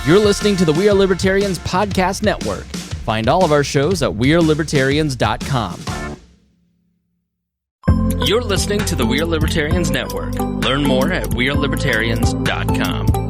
You're listening to the We Are Libertarians Podcast Network. Find all of our shows at wearelibertarians.com. You're listening to the We Are Libertarians Network. Learn more at wearelibertarians.com.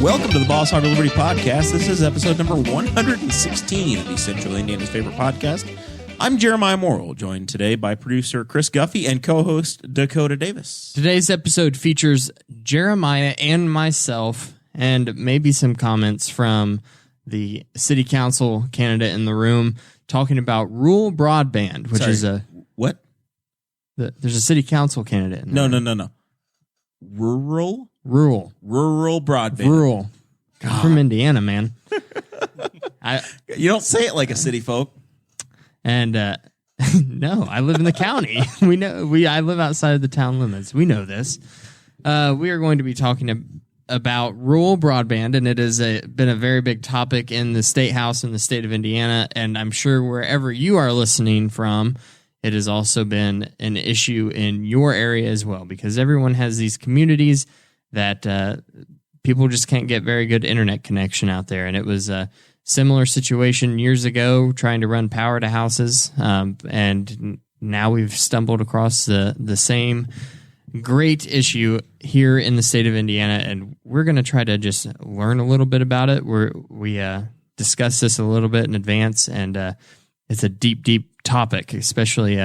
Welcome to the Boss Hog of Liberty podcast. This is episode number 116 of the Central Indiana's favorite podcast. I'm Jeremiah Morrell, joined today by producer Chris Guffey and co-host Dakota Davis. Today's episode features Jeremiah and myself, and maybe some comments from the city council candidate in the room talking about rural broadband, which is a... What? There's a city council candidate in No. Rural broadband. Rural. God. I'm from Indiana, man. You don't say it like a city folk. And no, I live in the county. I live outside of the town limits. We know this. We are going to be talking about rural broadband, and it has been a very big topic in the State House in the state of Indiana, and I'm sure wherever you are listening from, it has also been an issue in your area as well, because everyone has these communities that people just can't get very good internet connection out there. And it was a similar situation years ago trying to run power to houses. And now we've stumbled across the same great issue here in the state of Indiana. And we're going to try to just learn a little bit about it. We discussed this a little bit in advance, and it's a deep topic, especially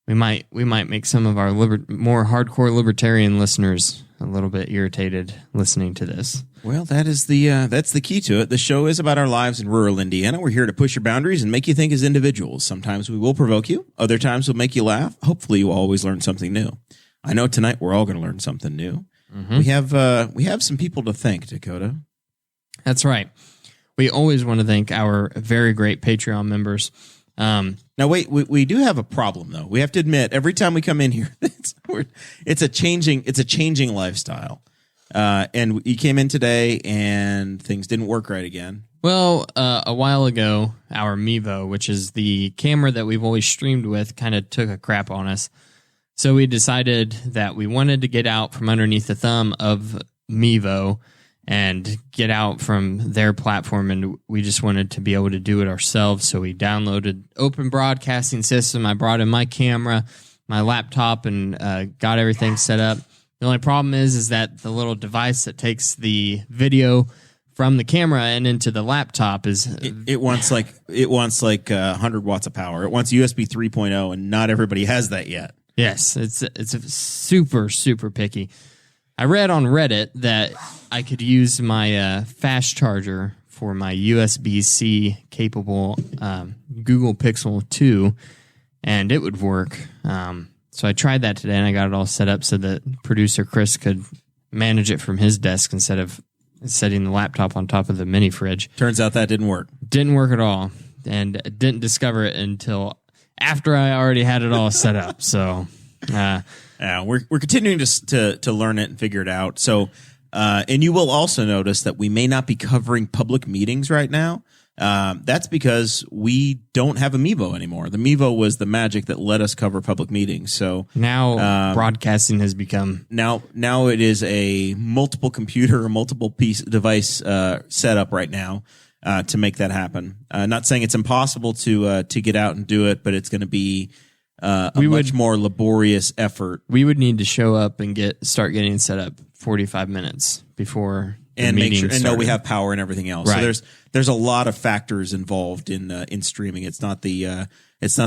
we might make some of our more hardcore libertarian listeners a little bit irritated listening to this. Well, that's the key to it. The show is about our lives in rural Indiana. We're here to push your boundaries and make you think as individuals. Sometimes we will provoke you. Other times we'll make you laugh. Hopefully you will always learn something new. I know tonight we're all going to learn something new. Mm-hmm. We have some people to thank, Dakota. That's right. We always want to thank our very great Patreon members. Now, wait, we do have a problem, though. We have to admit, every time we come in here, it's a changing lifestyle. And you came in today, and things didn't work right again. Well, a while ago, our Mevo, which is the camera that we've always streamed with, kind of took a crap on us. So we decided that we wanted to get out from underneath the thumb of Mevo and get out from their platform, and we just wanted to be able to do it ourselves. So we downloaded Open Broadcasting System. I brought in my camera, my laptop, and got everything set up. The only problem is that the little device that takes the video from the camera and into the laptop is it wants like 100 watts of power. It wants USB 3.0, and not everybody has that yet. Yes, it's super picky. I read on Reddit that I could use my fast charger for my USB-C capable Google Pixel 2, and it would work. So I tried that today, and I got it all set up so that producer Chris could manage it from his desk instead of setting the laptop on top of the mini fridge. Turns out that didn't work. Didn't work at all, and didn't discover it until after I already had it all set up. So... we're continuing to learn it and figure it out. So, and you will also notice that we may not be covering public meetings right now. That's because we don't have a Mevo anymore. The Mevo was the magic that let us cover public meetings. So now broadcasting has become now it is a multiple computer or multiple piece device setup right now to make that happen. Not saying it's impossible to get out and do it, but it's going to be much more laborious effort. We would need to show up and start getting set up 45 minutes before and the make sure started. And know we have power and everything else. Right. So there's a lot of factors involved in streaming. It's not the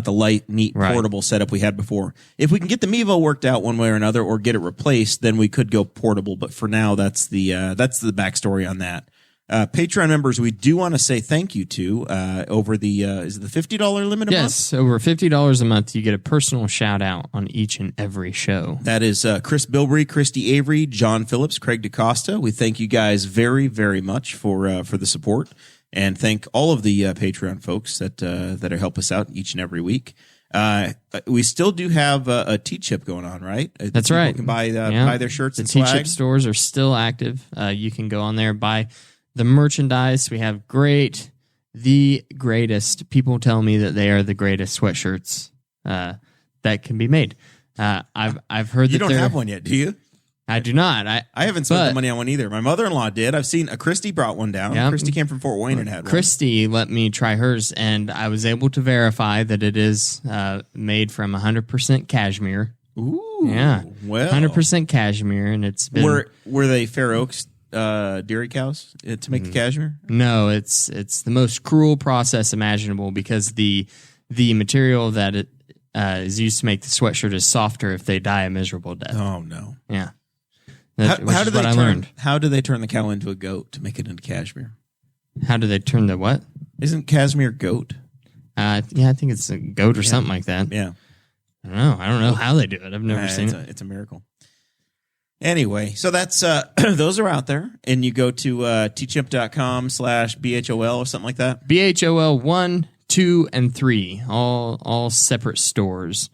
light, neat, portable setup we had before. If we can get the Mevo worked out one way or another, or get it replaced, then we could go portable. But for now, that's the backstory on that. Patreon members, we do want to say thank you to over the is it the $50 limit a month? Yes, over $50 a month, you get a personal shout out on each and every show. That is Chris Bilbrey, Christy Avery, John Phillips, Craig DaCosta. We thank you guys very, very much for the support. and thank all of the Patreon folks that help us out each and every week. We still do have a T-Chip going on, right? That's People right. can buy their shirts and swag. The swag. T-Chip stores are still active. You can go on there, buy the merchandise. We have the greatest. People tell me that they are the greatest sweatshirts that can be made. I've heard that you don't have one yet, do you? I do not. I haven't spent the money on one either. My mother-in-law did. I've seen Christy brought one down. Yeah. Christy came from Fort Wayne and had one. Christy let me try hers, and I was able to verify that it is made from 100% cashmere. Ooh, yeah, well, 100% cashmere, and it's been were they Fair Oaks dairy cows to make the cashmere? No, it's the most cruel process imaginable because the material that it is used to make the sweatshirt is softer if they die a miserable death. Oh no! Yeah. How do they turn the cow into a goat to make it into cashmere? How do they turn the what? Isn't cashmere goat? Yeah, I think it's a goat or something like that. Yeah. I don't know how they do it. I've never seen it. It's a miracle. Anyway, so that's those are out there, and you go to tchimp.com/BHOL or something like that. BHOL 1, 2, and 3, all separate stores.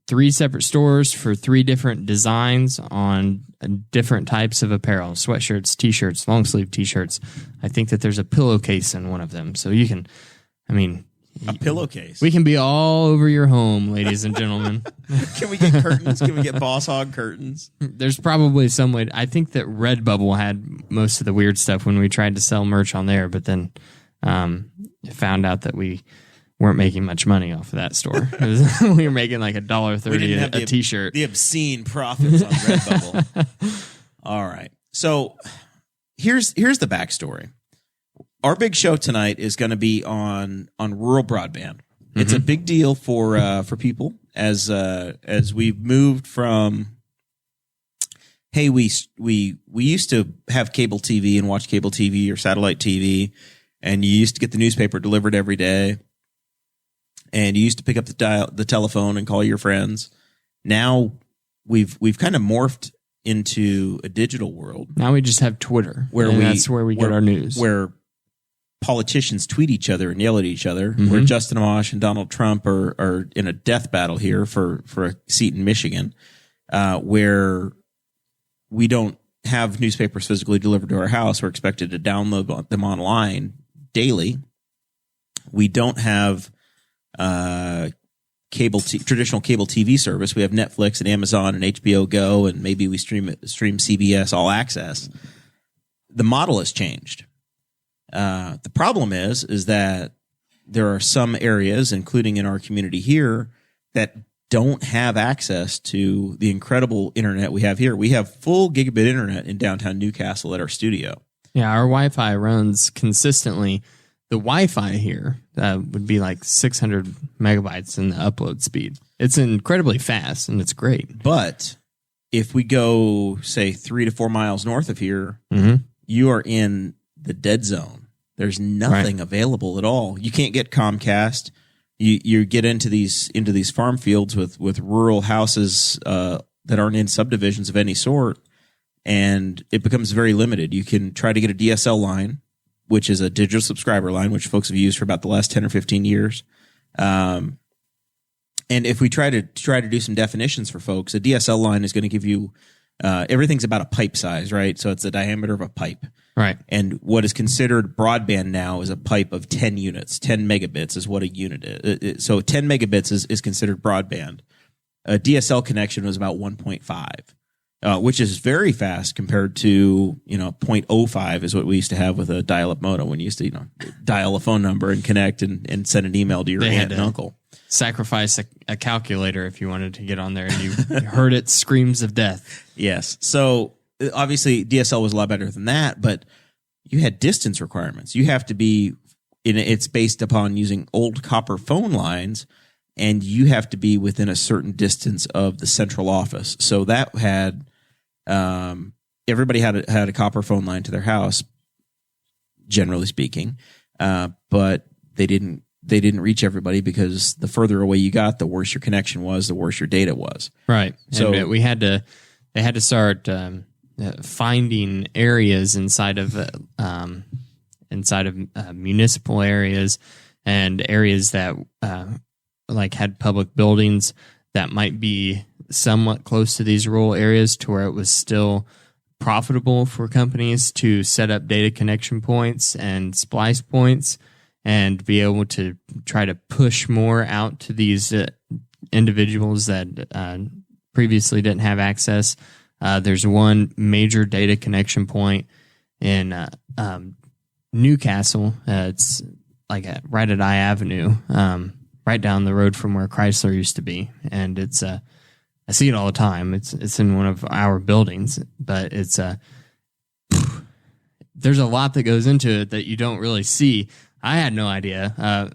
3 separate stores for 3 different designs on different types of apparel: sweatshirts, t-shirts, long sleeve t-shirts. I think that there's a pillowcase in one of them, so you can. A pillowcase. We can be all over your home, ladies and gentlemen. Can we get curtains? Can we get Boss Hog curtains? There's probably some way. I think that Redbubble had most of the weird stuff when we tried to sell merch on there, but then found out that we weren't making much money off of that store. We were making like $1.30 a t-shirt. The obscene profits on Redbubble. All right. So here's the backstory. Our big show tonight is going to be on rural broadband. Mm-hmm. It's a big deal for people as we've moved from. Hey, we used to have cable TV and watch cable TV or satellite TV, and you used to get the newspaper delivered every day, and you used to pick up the telephone and call your friends. Now we've kind of morphed into a digital world. Now we just have Twitter, that's where we get our news. Where politicians tweet each other and yell at each other. Mm-hmm. Where Justin Amash and Donald Trump are in a death battle here for a seat in Michigan, where we don't have newspapers physically delivered to our house. We're expected to download them online daily. We don't have traditional cable TV service. We have Netflix and Amazon and HBO Go, and maybe we stream CBS All Access. The model has changed. The problem is that there are some areas, including in our community here, that don't have access to the incredible internet we have here. We have full gigabit internet in downtown Newcastle at our studio. Yeah, our Wi-Fi runs consistently. The Wi-Fi here would be like 600 megabytes in the upload speed. It's incredibly fast, and it's great. But if we go, say, 3 to 4 miles north of here, mm-hmm. you are in the dead zone. There's nothing available at all. You can't get Comcast. You get into these farm fields with rural houses that aren't in subdivisions of any sort, and it becomes very limited. You can try to get a DSL line, which is a digital subscriber line, which folks have used for about the last 10 or 15 years. And if we try to do some definitions for folks, a DSL line is going to give you everything's about a pipe size, right? So it's the diameter of a pipe. Right. And what is considered broadband now is a pipe of 10 units. 10 megabits is what a unit is. So 10 megabits is considered broadband. A DSL connection was about 1.5, which is very fast compared to, 0.05 is what we used to have with a dial-up modem when you used to, dial a phone number and connect and send an email to your aunt and uncle. Sacrifice a calculator if you wanted to get on there and you heard its screams of death. Yes. So obviously DSL was a lot better than that, but you had distance requirements. You have to be it's based upon using old copper phone lines, and you have to be within a certain distance of the central office. So that had everybody had a copper phone line to their house, generally speaking, but they didn't reach everybody because the further away you got, the worse your connection was, the worse your data was. Right. So they had to start finding areas inside of inside of municipal areas and areas that like had public buildings that might be somewhat close to these rural areas to where it was still profitable for companies to set up data connection points and splice points and be able to try to push more out to these individuals that previously didn't have access. There's one major data connection point in Newcastle. It's like right at I Avenue, right down the road from where Chrysler used to be. And it's I see it all the time. It's in one of our buildings, but it's there's a lot that goes into it that you don't really see. I had no idea.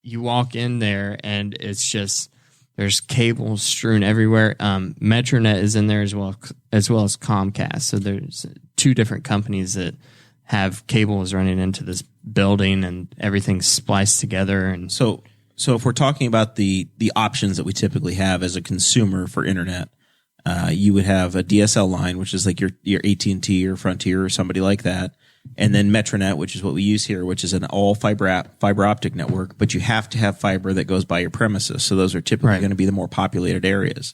You walk in there and it's just there's cables strewn everywhere. Metronet is in there as well as Comcast. So there's two different companies that have cables running into this building and everything's spliced together. And so if we're talking about the options that we typically have as a consumer for internet, you would have a DSL line, which is like your AT&T or Frontier or somebody like that. And then Metronet, which is what we use here, which is an all fiber optic network, but you have to have fiber that goes by your premises. So those are typically going to be the more populated areas.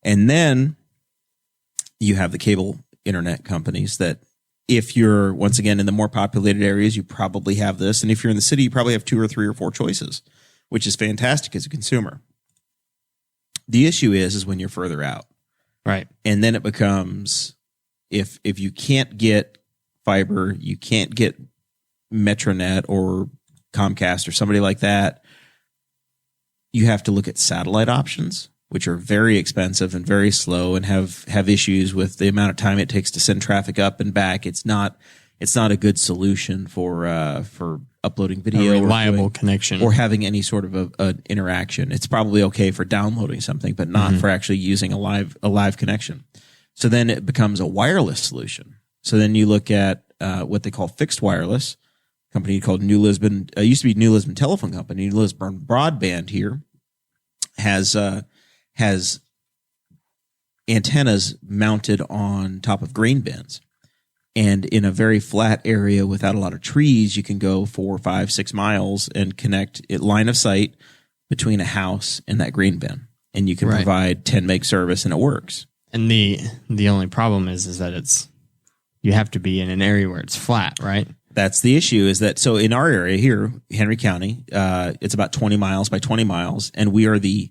And then you have the cable internet companies that if you're, once again, in the more populated areas, you probably have this. And if you're in the city, you probably have 2 or 3 or 4 choices, which is fantastic as a consumer. The issue is when you're further out. Right. And then it becomes, if you can't get fiber, you can't get Metronet or Comcast or somebody like that, you have to look at satellite options, which are very expensive and very slow and have issues with the amount of time it takes to send traffic up and back. It's not a good solution for uploading video, a reliable connection, or having any sort of an interaction. It's probably okay for downloading something, but not for actually using a live connection. So then it becomes a wireless solution. So then you look at what they call fixed wireless. A company called New Lisbon, used to be New Lisbon Telephone Company. New Lisbon Broadband here has antennas mounted on top of grain bins. And in a very flat area without a lot of trees, you can go 4, 5, 6 miles and connect it line of sight between a house and that grain bin. And you can provide 10 meg service and it works. And the only problem is that you have to be in an area where it's flat, right? That's the issue, is that, so in our area here, Henry County, it's about 20 miles by 20 miles, and we are the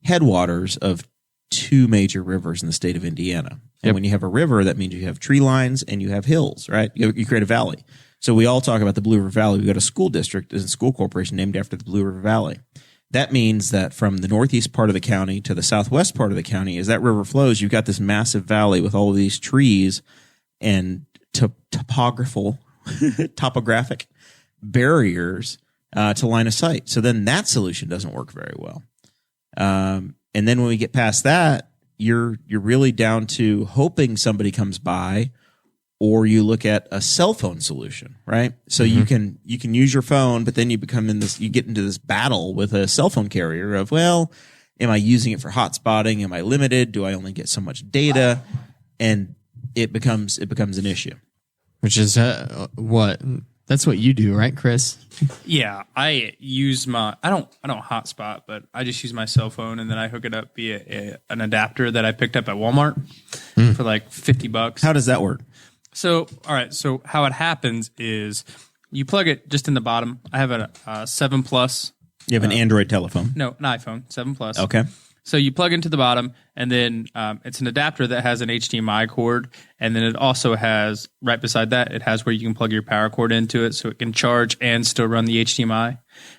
headwaters of 2 major rivers in the state of Indiana. And when you have a river, that means you have tree lines and you have hills, right? You create a valley. So we all talk about the Blue River Valley. We've got a school district and school corporation named after the Blue River Valley. That means that from the northeast part of the county to the southwest part of the county, as that river flows, you've got this massive valley with all of these trees and topographic barriers to line of sight. So then that solution doesn't work very well. And then when we get past that, you're really down to hoping somebody comes by, or you look at a cell phone solution, right? So you can use your phone, but then you get into this battle with a cell phone carrier of, well, am I using it for hotspotting? Am I limited? Do I only get so much data? And it becomes an issue. Which is that's what you do, right, Chris? Yeah, I use I don't hotspot, but I just use my cell phone and then I hook it up via an adapter that I picked up at Walmart for like $50. How does that work? So, all right. So how it happens is you plug it just in the bottom. I have a 7 Plus. You have an Android telephone? No, an iPhone 7 Plus. Okay. So you plug into the bottom, and then it's an adapter that has an HDMI cord, and then it also has, right beside that, it has where you can plug your power cord into it so it can charge and still run the HDMI. And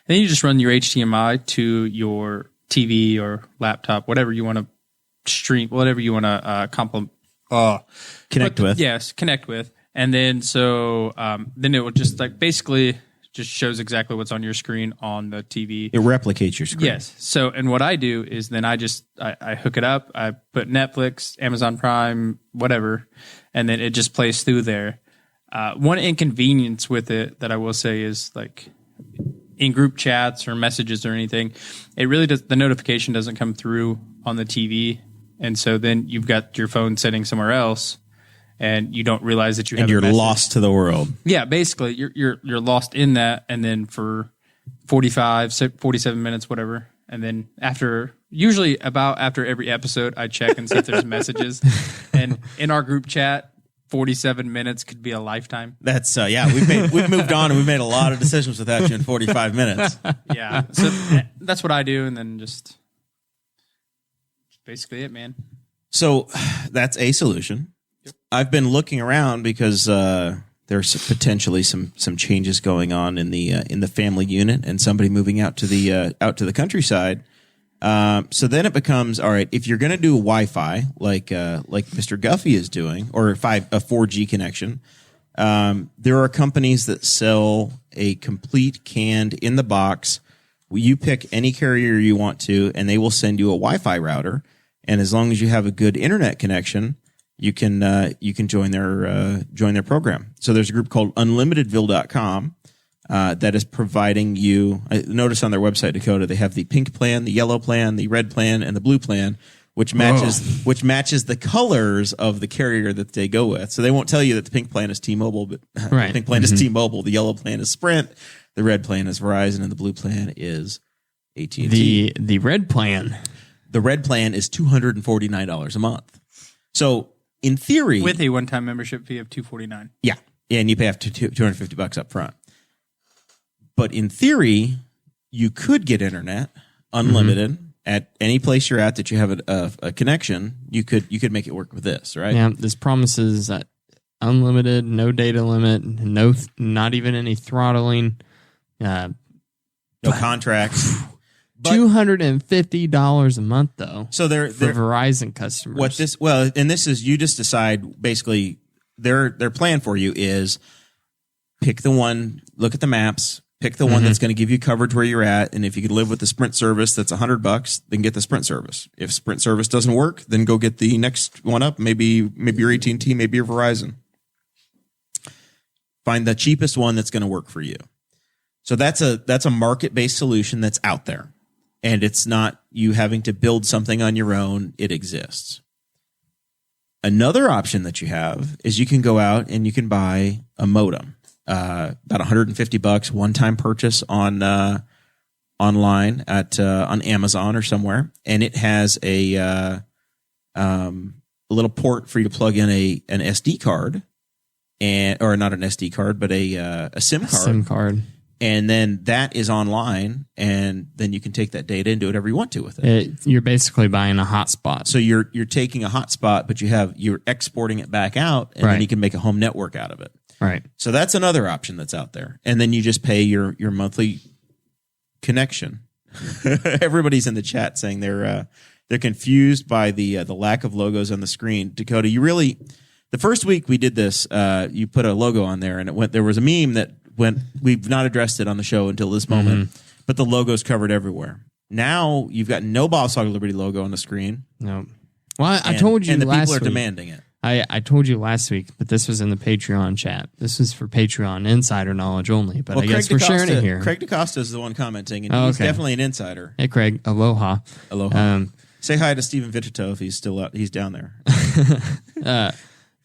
then you just run your HDMI to your TV or laptop, whatever you want to stream, whatever you want to connect with. Yes, connect with. And then then it will just basically just shows exactly what's on your screen on the TV. It replicates your screen. Yes. So, and what I do is then I hook it up. I put Netflix, Amazon Prime, whatever, and then it just plays through there. One inconvenience with it that I will say is in group chats or messages or anything, it really does. The notification doesn't come through on the TV. And so then you've got your phone sitting somewhere else and you don't realize that you have and you're lost to the world. Yeah, basically you're lost in that, and then for 47 minutes, whatever, and then usually after every episode, I check and see if there's messages, and in our group chat, 47 minutes could be a lifetime. That's we've moved on and we've made a lot of decisions without you in 45 minutes. Yeah, so that's what I do, and then just basically it, man. So that's a solution. Yep. I've been looking around because there's potentially some changes going on in the family unit and somebody moving out to the countryside. So then it becomes, all right, if you're going to do Wi-Fi like Mr. Guffey is doing, or a 4G connection, there are companies that sell a complete canned in the box. You pick any carrier you want to, and they will send you a Wi-Fi router. And as long as you have a good internet connection, you can join their program. So there's a group called unlimitedville.com. That is providing you. Notice on their website, Dakota, they have the pink plan, the yellow plan, the red plan, and the blue plan, which matches the colors of the carrier that they go with. So they won't tell you that the pink plan is T-Mobile, but right. The pink plan is T-Mobile. The yellow plan is Sprint. The red plan is Verizon, and the blue plan is AT&T. The red plan. The red plan is $249 a month. So in theory, with a one-time membership fee of $249. Yeah, and you pay up to $250 up front. But in theory, you could get internet unlimited at any place you're at that you have a connection. You could make it work with this, right? Yeah, this promises that unlimited, no data limit, not even any throttling, no contracts. $250 a month though. So they're for Verizon customers. This is you just decide basically their plan for you is pick the one, look at the maps. Pick the one that's going to give you coverage where you're at, and if you could live with the Sprint service that's $100, then get the Sprint service. If Sprint service doesn't work, then go get the next one up. Maybe your AT&T, maybe your Verizon. Find the cheapest one that's going to work for you. So that's a market-based solution that's out there, and it's not you having to build something on your own. It exists. Another option that you have is you can go out and you can buy a modem. About $150 one-time purchase on online on Amazon or somewhere, and it has a little port for you to plug in an SD card, or not an SD card, but a SIM card. SIM card, and then that is online, and then you can take that data and do whatever you want to with it. You're basically buying a hotspot. So you're taking a hotspot, but you're exporting it back out, and then you can make a home network out of it. Right. So that's another option that's out there. And then you just pay your monthly connection. Everybody's in the chat saying they're confused by the lack of logos on the screen. Dakota, the first week we did this, you put a logo on there and there was a meme that we've not addressed it on the show until this moment, but the logo's covered everywhere. Now you've got no Boss Hog Liberty logo on the screen. No. Well, I told you and the last people are week. demanding it. I told you last week, but this was in the Patreon chat. This was for Patreon insider knowledge only, but I guess we're sharing it here. Craig DaCosta is the one commenting, and he's definitely an insider. Hey, Craig. Aloha. Aloha. Say hi to Stephen Vitito if he's still out. He's down there.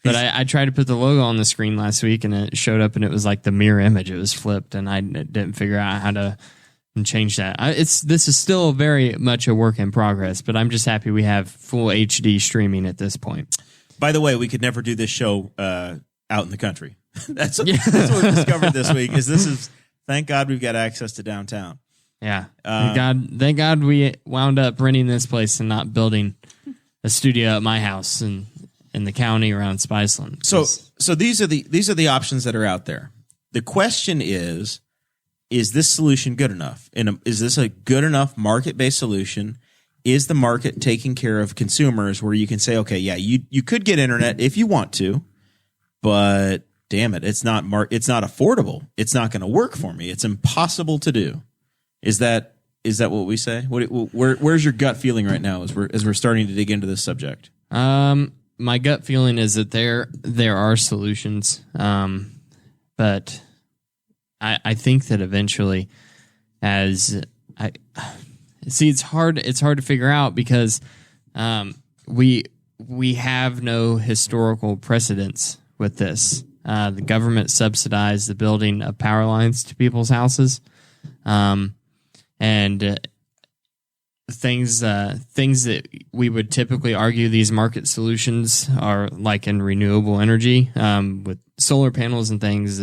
But I tried to put the logo on the screen last week, and it showed up, and it was like the mirror image. It was flipped, and I didn't figure out how to change that. This is still very much a work in progress, but I'm just happy we have full HD streaming at this point. By the way, we could never do this show out in the country. That's what we discovered this week. Thank God we've got access to downtown. Yeah, thank God we wound up renting this place and not building a studio at my house in the county around Spiceland. So these are the options that are out there. The question is this solution good enough? And is this a good enough market-based solution? Is the market taking care of consumers where you can say, okay, yeah, you could get internet if you want to, but damn it, it's not affordable. It's not going to work for me. It's impossible to do. Is that what we say? Where's your gut feeling right now as we're starting to dig into this subject? My gut feeling is that there are solutions, but I think that eventually, it's hard to figure out because we we have no historical precedence with this. The government subsidized the building of power lines to people's houses, and things that we would typically argue these market solutions are like in renewable energy, with solar panels and things.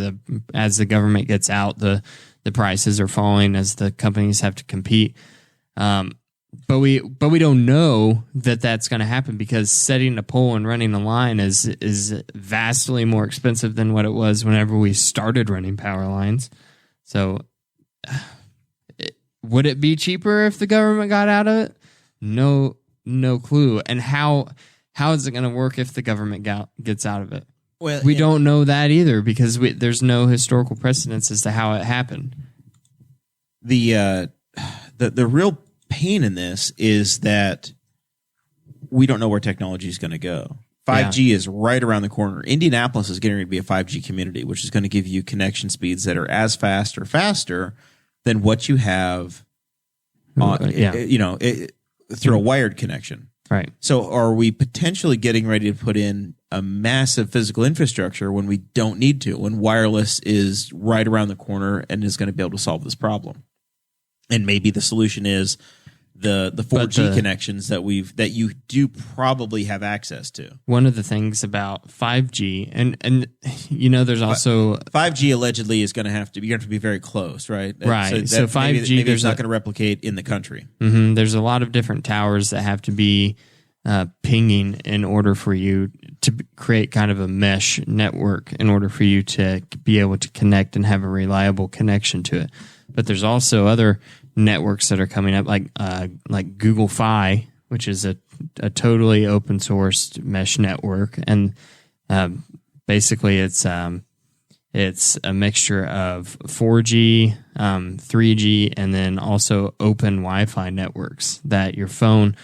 As the government gets out, the prices are falling as the companies have to compete. But we don't know that that's going to happen, because setting a pole and running a line is vastly more expensive than what it was whenever we started running power lines. So would it be cheaper if the government got out of it? No clue. And how is it going to work if the government gets out of it? Well, we don't know that either, because there's no historical precedence as to how it happened. The real pain in this is that we don't know where technology is going to go. 5G is right around the corner. Indianapolis is getting ready to be a 5G community, which is going to give you connection speeds that are as fast or faster than what you have through a wired connection. Right. So are we potentially getting ready to put in a massive physical infrastructure when we don't need to, when wireless is right around the corner and is going to be able to solve this problem? And maybe the solution is the 4G connections that you do probably have access to. One of the things about 5G, and there's also 5G allegedly is going to have to be very close, right? Right. So 5G, maybe it's not going to replicate in the country. Mm-hmm, there's a lot of different towers that have to be pinging in order for you to create kind of a mesh network, in order for you to be able to connect and have a reliable connection to it. But there's also other networks that are coming up, like Google Fi, which is a totally open source mesh network, and basically it's a mixture of 4G, 3G, and then also open Wi-Fi networks that your phone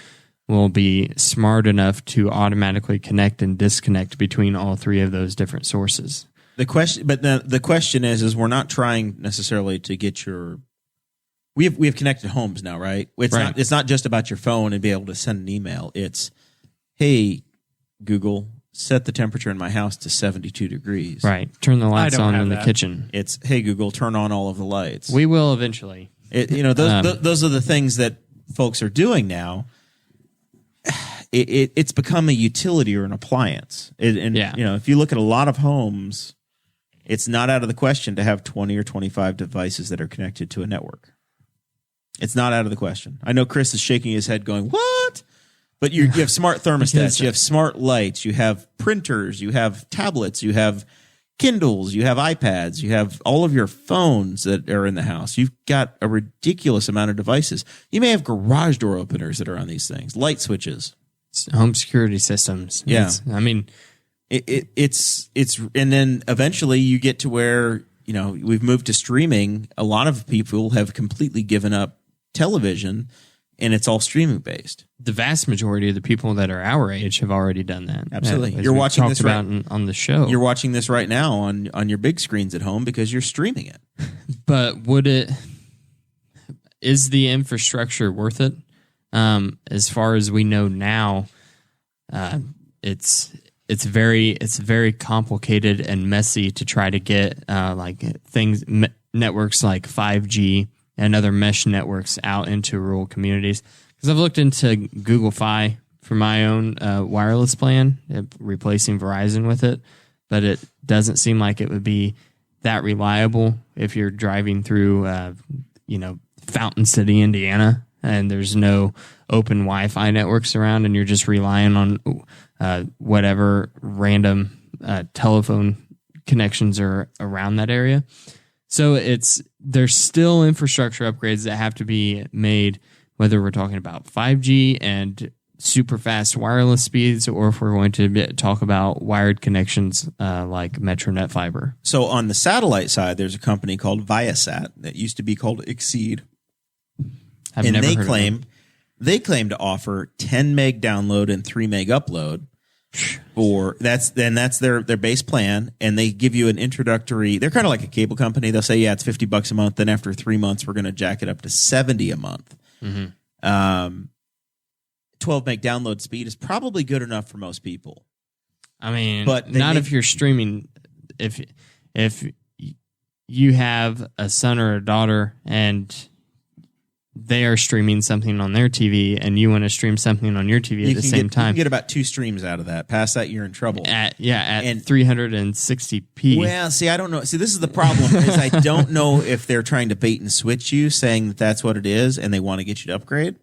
will be smart enough to automatically connect and disconnect between all three of those different sources. The question is we're not trying necessarily to get your. We have connected homes now, right? It's not just about your phone and be able to send an email. It's, hey, Google, set the temperature in my house to 72 degrees. Right. Turn the lights on in the kitchen. It's, hey, Google, turn on all of the lights. We will eventually. Those are the things that folks are doing now. It's become a utility or an appliance. If you look at a lot of homes, it's not out of the question to have 20 or 25 devices that are connected to a network. It's not out of the question. I know Chris is shaking his head going, what? But you have smart thermostats, you have smart lights, you have printers, you have tablets, you have Kindles, you have iPads, you have all of your phones that are in the house. You've got a ridiculous amount of devices. You may have garage door openers that are on these things, light switches. Home security systems. Yeah. It's and then eventually you get to where, we've moved to streaming. A lot of people have completely given up television, and it's all streaming based. The vast majority of the people that are our age have already done that. Absolutely. You're watching this about on the show. You're watching this right now on your big screens at home because you're streaming it. But is the infrastructure worth it? As far as we know now, it's very complicated and messy to try to get networks like 5G and other mesh networks out into rural communities. Because I've looked into Google Fi for my own wireless plan, replacing Verizon with it, but it doesn't seem like it would be that reliable if you're driving through, Fountain City, Indiana, and there's no open Wi-Fi networks around, and you're just relying on whatever random telephone connections are around that area. So there's still infrastructure upgrades that have to be made, whether we're talking about 5G and super fast wireless speeds, or if we're going to talk about wired connections like MetroNet fiber. So on the satellite side, there's a company called Viasat that used to be called Exceed. They claim to offer 10 meg download and 3 meg upload. That's their base plan, and they give you an introductory. They're kind of like a cable company. They'll say, it's $50 a month. Then after 3 months, we're going to jack it up to $70 a month. Mm-hmm. 12 meg download speed is probably good enough for most people. I mean, but not if you're streaming. If you have a son or a daughter and they are streaming something on their TV and you want to stream something on your TV at the same time. You can get about 2 streams out of that. Past that, you're in trouble. At 360p. Well, see, I don't know. See, this is the problem is I don't know if they're trying to bait and switch you, saying that that's what it is, and they want to get you to upgrade.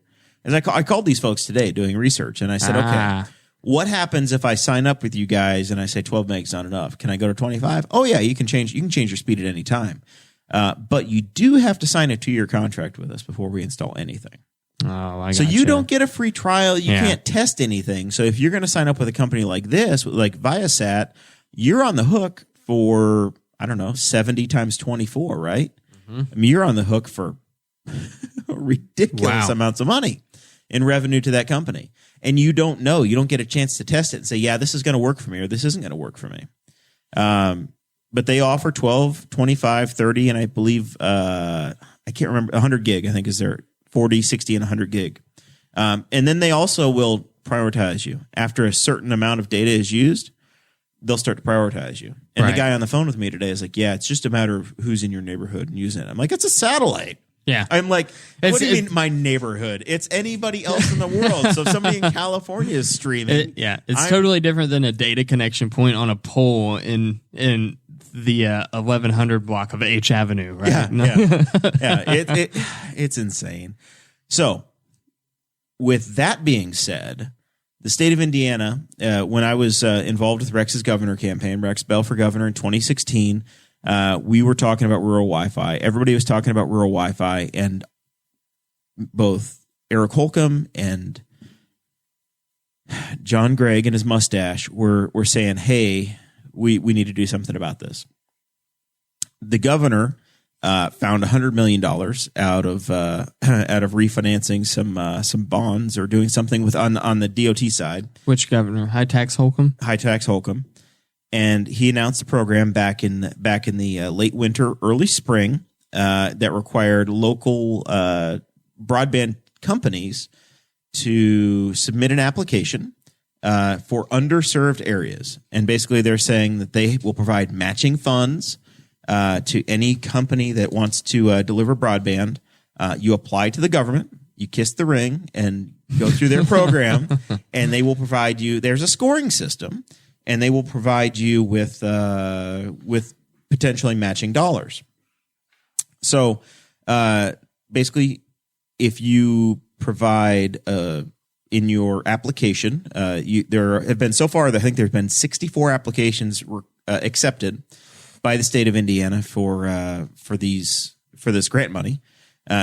As I called these folks today doing research, and I said, okay, what happens if I sign up with you guys and I say 12 meg's not enough? Can I go to 25? Oh yeah, you can change your speed at any time. But you do have to sign a 2-year contract with us before we install anything. Oh, I so gotcha. you don't get a free trial. You can't test anything. So if you're going to sign up with a company like this, like Viasat, you're on the hook for, I don't know, 70 times 24, right? Mm-hmm. I mean, you're on the hook for ridiculous amounts of money in revenue to that company. And you don't know. You don't get a chance to test it and say, yeah, this is going to work for me or this isn't going to work for me. But they offer 12, 25, 30, and I believe, I can't remember, 100 gig, I think is their 40, 60, and 100 gig. And then they also will prioritize you. After a certain amount of data is used, they'll start to prioritize you. And the guy on the phone with me today is like, yeah, it's just a matter of who's in your neighborhood and using it. I'm like, it's a satellite. Yeah. I'm like, what do you mean my neighborhood? It's anybody else in the world. So if somebody in California is streaming. It's totally different than a data connection point on a pole in the 1100 block of H Avenue, right? It's insane. So with that being said, the state of Indiana, when I was involved with Rex's governor campaign, Rex Bell for governor in 2016, we were talking about rural Wi-Fi. Everybody was talking about rural Wi-Fi, and both Eric Holcomb and John Gregg and his mustache were saying, hey, we need to do something about this. The governor found $100 million out of refinancing some bonds or doing something with on the DOT side. Which governor? High Tax Holcomb? High Tax Holcomb. And he announced a program back in the late winter, early spring that required local broadband companies to submit an application for underserved areas. And basically they're saying that they will provide matching funds to any company that wants to deliver broadband. You apply to the government, you kiss the ring, and go through their program, and they will provide you. There's a scoring system, and they will provide you with potentially matching dollars. So basically, if you provide in your application, there have been so far, I think there have been 64 applications accepted by the state of Indiana for this grant money.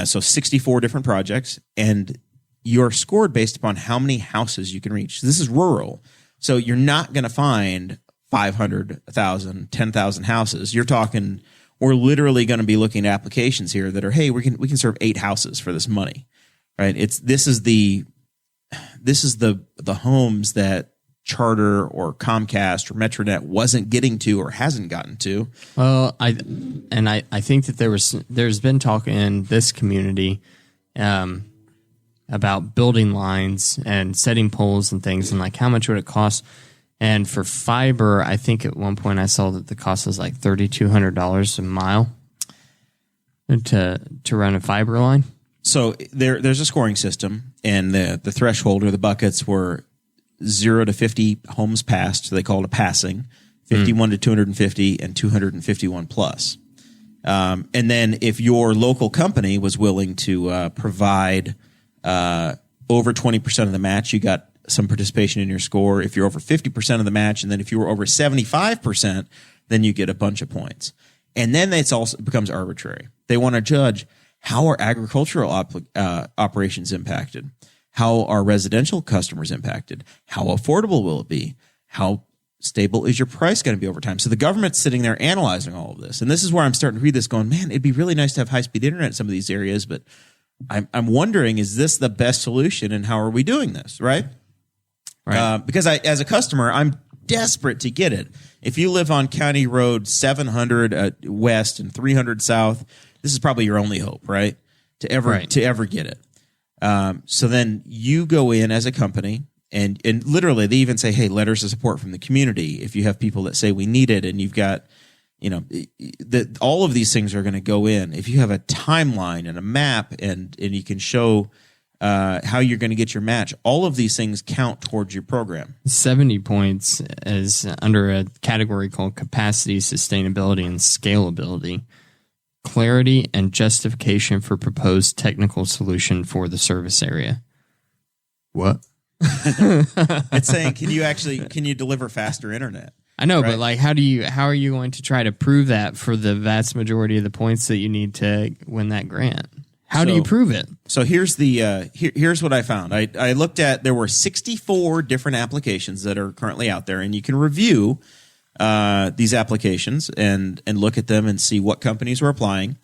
So 64 different projects, and you're scored based upon how many houses you can reach. This is rural. So you're not going to find 500, 1,000, 10,000 houses. You're talking, we're literally going to be looking at applications here that are, hey, we can serve 8 houses for this money, right? This is the homes that Charter or Comcast or Metronet wasn't getting to or hasn't gotten to. Well, I think that there's been talk in this community about building lines and setting poles and things, and like how much would it cost. And for fiber, I think at one point I saw that the cost was like $3,200 a mile to run a fiber line. So there's a scoring system, and the threshold or the buckets were 0 to 50 homes passed. So they call it a passing, 51 to 250, and 251 plus. And then if your local company was willing to provide over 20% of the match, you got some participation in your score. If you're over 50% of the match, and then if you were over 75%, then you get a bunch of points. And then it becomes arbitrary. They want to judge, how are agricultural operations impacted? How are residential customers impacted? How affordable will it be? How stable is your price going to be over time? So the government's sitting there analyzing all of this. And this is where I'm starting to read this going, man, it'd be really nice to have high-speed internet in some of these areas, but I'm wondering, is this the best solution, and how are we doing this, right? Because as a customer, I'm desperate to get it. If you live on County Road 700 West and 300 South, this is probably your only hope, right? To ever get it. So then you go in as a company, and literally they even say, hey, letters of support from the community. If you have people that say we need it, and you've got, all of these things are going to go in. If you have a timeline and a map, and you can show how you're going to get your match, all of these things count towards your program. 70 points is under a category called capacity, sustainability, and scalability. Clarity and justification for proposed technical solution for the service area. What? It's saying, can you deliver faster internet? I know, right? But how are you going to try to prove that for the vast majority of the points that you need to win that grant? How do you prove it? So here's here's what I found. I looked at, there were 64 different applications that are currently out there, and you can review these applications and look at them and see what companies were applying.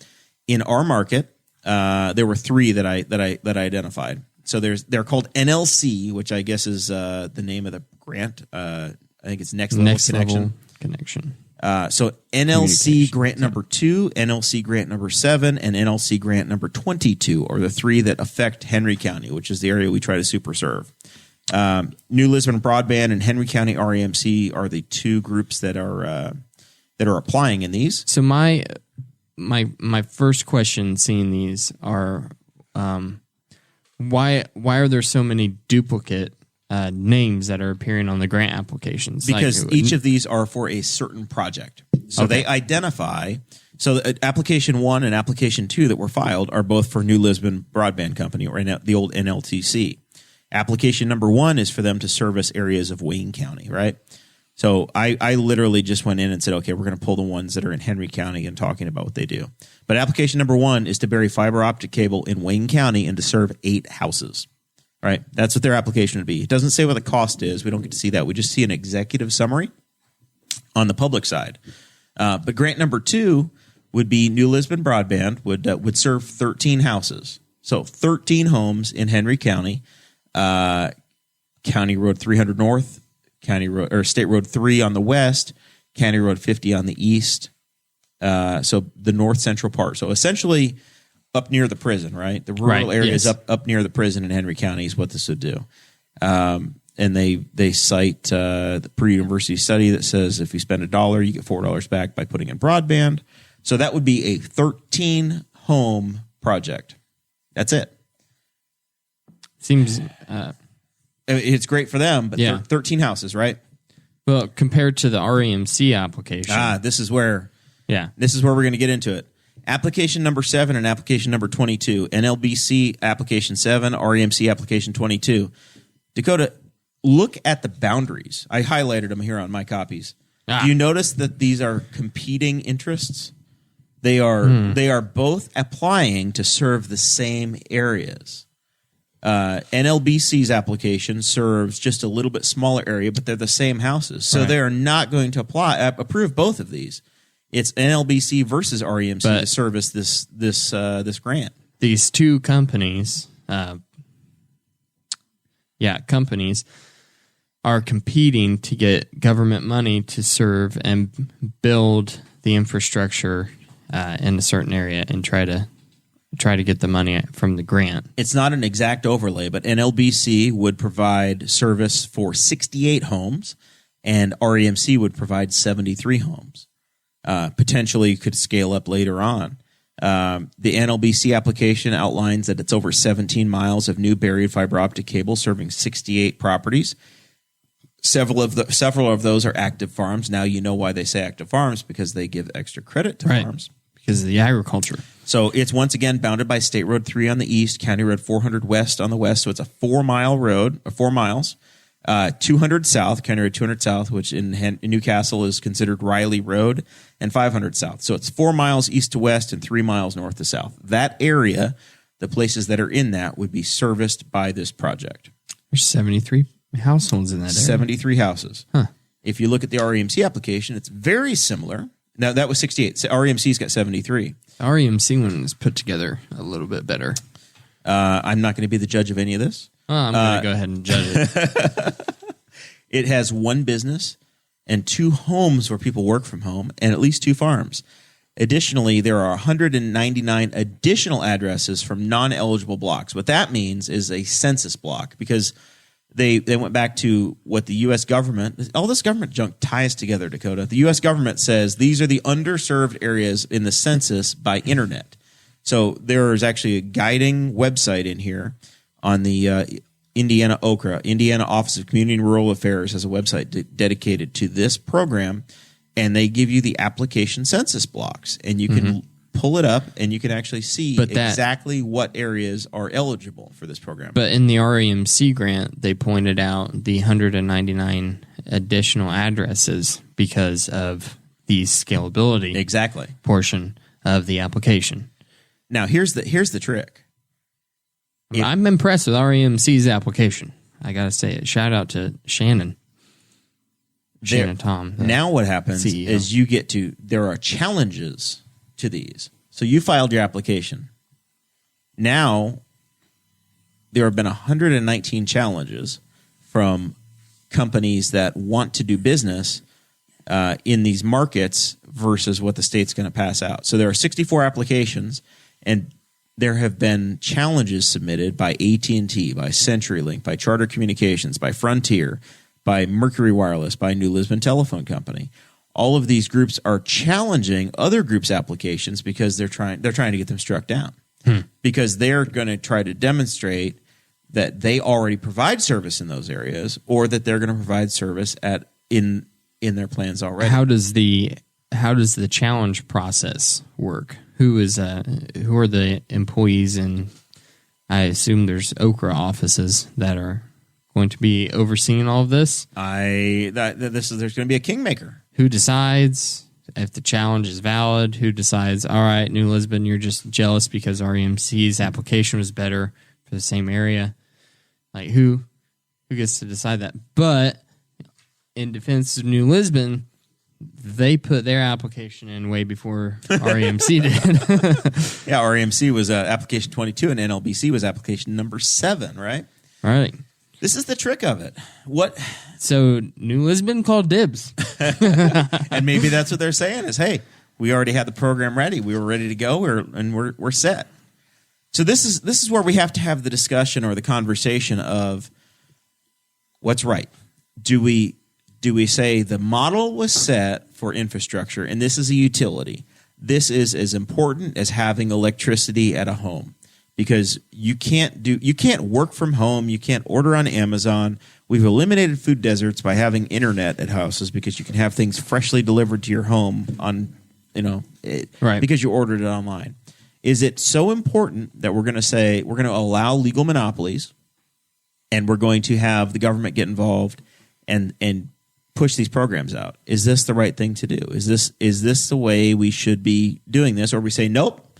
In our market, there were 3 that I identified. So they're called NLC, which I guess is the name of the grant. I think it's Next Level Connection. So NLC grant number 2, NLC grant number 7, and NLC grant number 22 are the 3 that affect Henry County, which is the area we try to super serve. New Lisbon Broadband and Henry County REMC are the 2 groups that are applying in these. So my first question seeing these are why are there so many duplicate names that are appearing on the grant applications? Because each of these are for a certain project. So they identify. So application 1 and application 2 that were filed are both for New Lisbon Broadband Company, or the old NLTC. Application number 1 is for them to service areas of Wayne County, right? So I literally just went in and said, okay, we're going to pull the ones that are in Henry County and talking about what they do. But application number 1 is to bury fiber optic cable in Wayne County and to serve 8 houses, right? That's what their application would be. It doesn't say what the cost is. We don't get to see that. We just see an executive summary on the public side. But grant number 2 would be New Lisbon Broadband would serve 13 houses. So 13 homes in Henry County. County Road 300 North, State Road 3 on the west, County Road 50 on the east. So the north central part. So essentially up near the prison, right? The rural areas up near the prison in Henry County is what this would do. And they cite the pre-university study that says if you spend $1, you get $4 back by putting in broadband. So that would be a 13 home project. That's it. Seems it's great for them, but 13 houses, right? Well, compared to the REMC application. This is where we're going to get into it. Application number 7 and application number 22. NLBC application 7, REMC application 22. Dakota, look at the boundaries. I highlighted them here on my copies. Do you notice that these are competing interests? They are both applying to serve the same areas. NLBC's application serves just a little bit smaller area, but they're the same houses. So they are not going to approve both of these. It's NLBC versus REMC to service this grant. These 2 companies, companies are competing to get government money to serve and build the infrastructure in a certain area and try to get the money from the grant. It's not an exact overlay, but NLBC would provide service for 68 homes, and REMC would provide 73 homes. Potentially could scale up later on. The NLBC application outlines that it's over 17 miles of new buried fiber optic cable serving 68 properties. Several of those are active farms. Now you know why they say active farms, because they give extra credit to farms. Because of the agriculture. So it's once again bounded by State Road 3 on the east, County Road 400 west on the west. So it's a 4-mile road, 4 miles. 200 south, County Road 200 south, which in Newcastle is considered Riley Road, and 500 south. So it's 4 miles east to west and 3 miles north to south. That area, the places that are in that, would be serviced by this project. There's 73 households in that area. 73 houses. Huh. If you look at the REMC application, it's very similar. Now, that was 68. REMC's got 73. The REMC one is put together a little bit better. I'm not going to be the judge of any of this. I'm going to go ahead and judge it. It has 1 business and 2 homes where people work from home and at least 2 farms. Additionally, there are 199 additional addresses from non-eligible blocks. What that means is a census block, because they went back to what the U.S. government, all this government junk ties together, Dakota. The U.S. government says these are the underserved areas in the census by internet. So there is actually a guiding website in here on the Indiana OCRA, Indiana Office of Community and Rural Affairs, has a website dedicated to this program, and they give you the application census blocks, and you can pull it up, and you can actually see exactly what areas are eligible for this program. But in the REMC grant, they pointed out the 199 additional addresses because of the scalability portion of the application. Now, here's the trick. I'm impressed with REMC's application. I got to say it. Shout out to Shannon Tom. Now what happens CEO. is there are challenges to these. So you filed your application. Now there have been 119 challenges from companies that want to do business in these markets versus what the state's going to pass out. So there are 64 applications, and there have been challenges submitted by AT&T, by CenturyLink, by Charter Communications, by Frontier, by Mercury Wireless, by New Lisbon Telephone Company. All of these groups are challenging other groups' applications because they're trying to get them struck down. Because they're going to try to demonstrate that they already provide service in those areas, or that they're going to provide service in their plans already. How does the challenge process work? Who are the employees, and I assume there's Okra offices that are going to be overseeing all of this? There's going to be a kingmaker. Who decides if the challenge is valid? Who decides, all right, New Lisbon, you're just jealous because REMC's application was better for the same area? Like, who gets to decide that? But in defense of New Lisbon, they put their application in way before REMC did. Yeah, REMC was application 22, and NLBC was application number 7, right? Right. This is the trick of it. So New Lisbon called dibs. And maybe that's what they're saying is, hey, we already had the program ready. We were ready to go, and we're set. So this is where we have to have the discussion or the conversation of what's right. Do we say the model was set for infrastructure, and this is a utility? This is as important as having electricity at a home, because you can't work from home. You can't order on Amazon. We've eliminated food deserts by having internet at houses, because you can have things freshly delivered to your home on, right, because you ordered it online. Is it so important that we're going to say we're going to allow legal monopolies, and we're going to have the government get involved and push these programs out? Is this the right thing to do? Is this the way we should be doing this? Or we say, nope,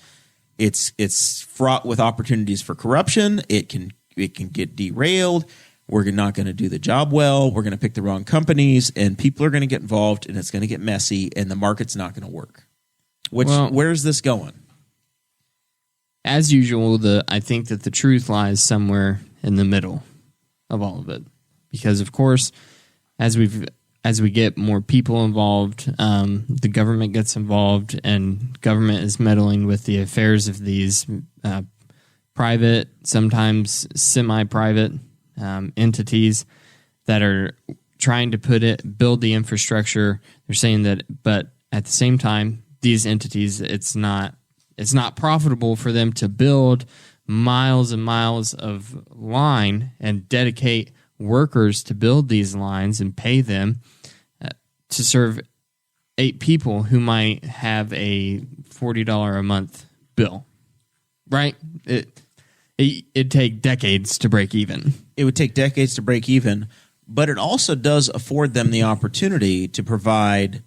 it's fraught with opportunities for corruption. It can get derailed. We're not going to do the job well. We're going to pick the wrong companies, and people are going to get involved, and it's going to get messy, and the market's not going to work. Where's this going? As usual, I think that the truth lies somewhere in the middle of all of it, because of course, as we get more people involved, the government gets involved, and government is meddling with the affairs of these private, sometimes semi-private entities that are trying to build the infrastructure. They're saying that, but at the same time, these entities, it's not profitable for them to build miles and miles of line and dedicate workers to build these lines and pay them to serve 8 people who might have a $40 a month bill, right? It'd take decades to break even. It would take decades to break even, but it also does afford them the opportunity to provide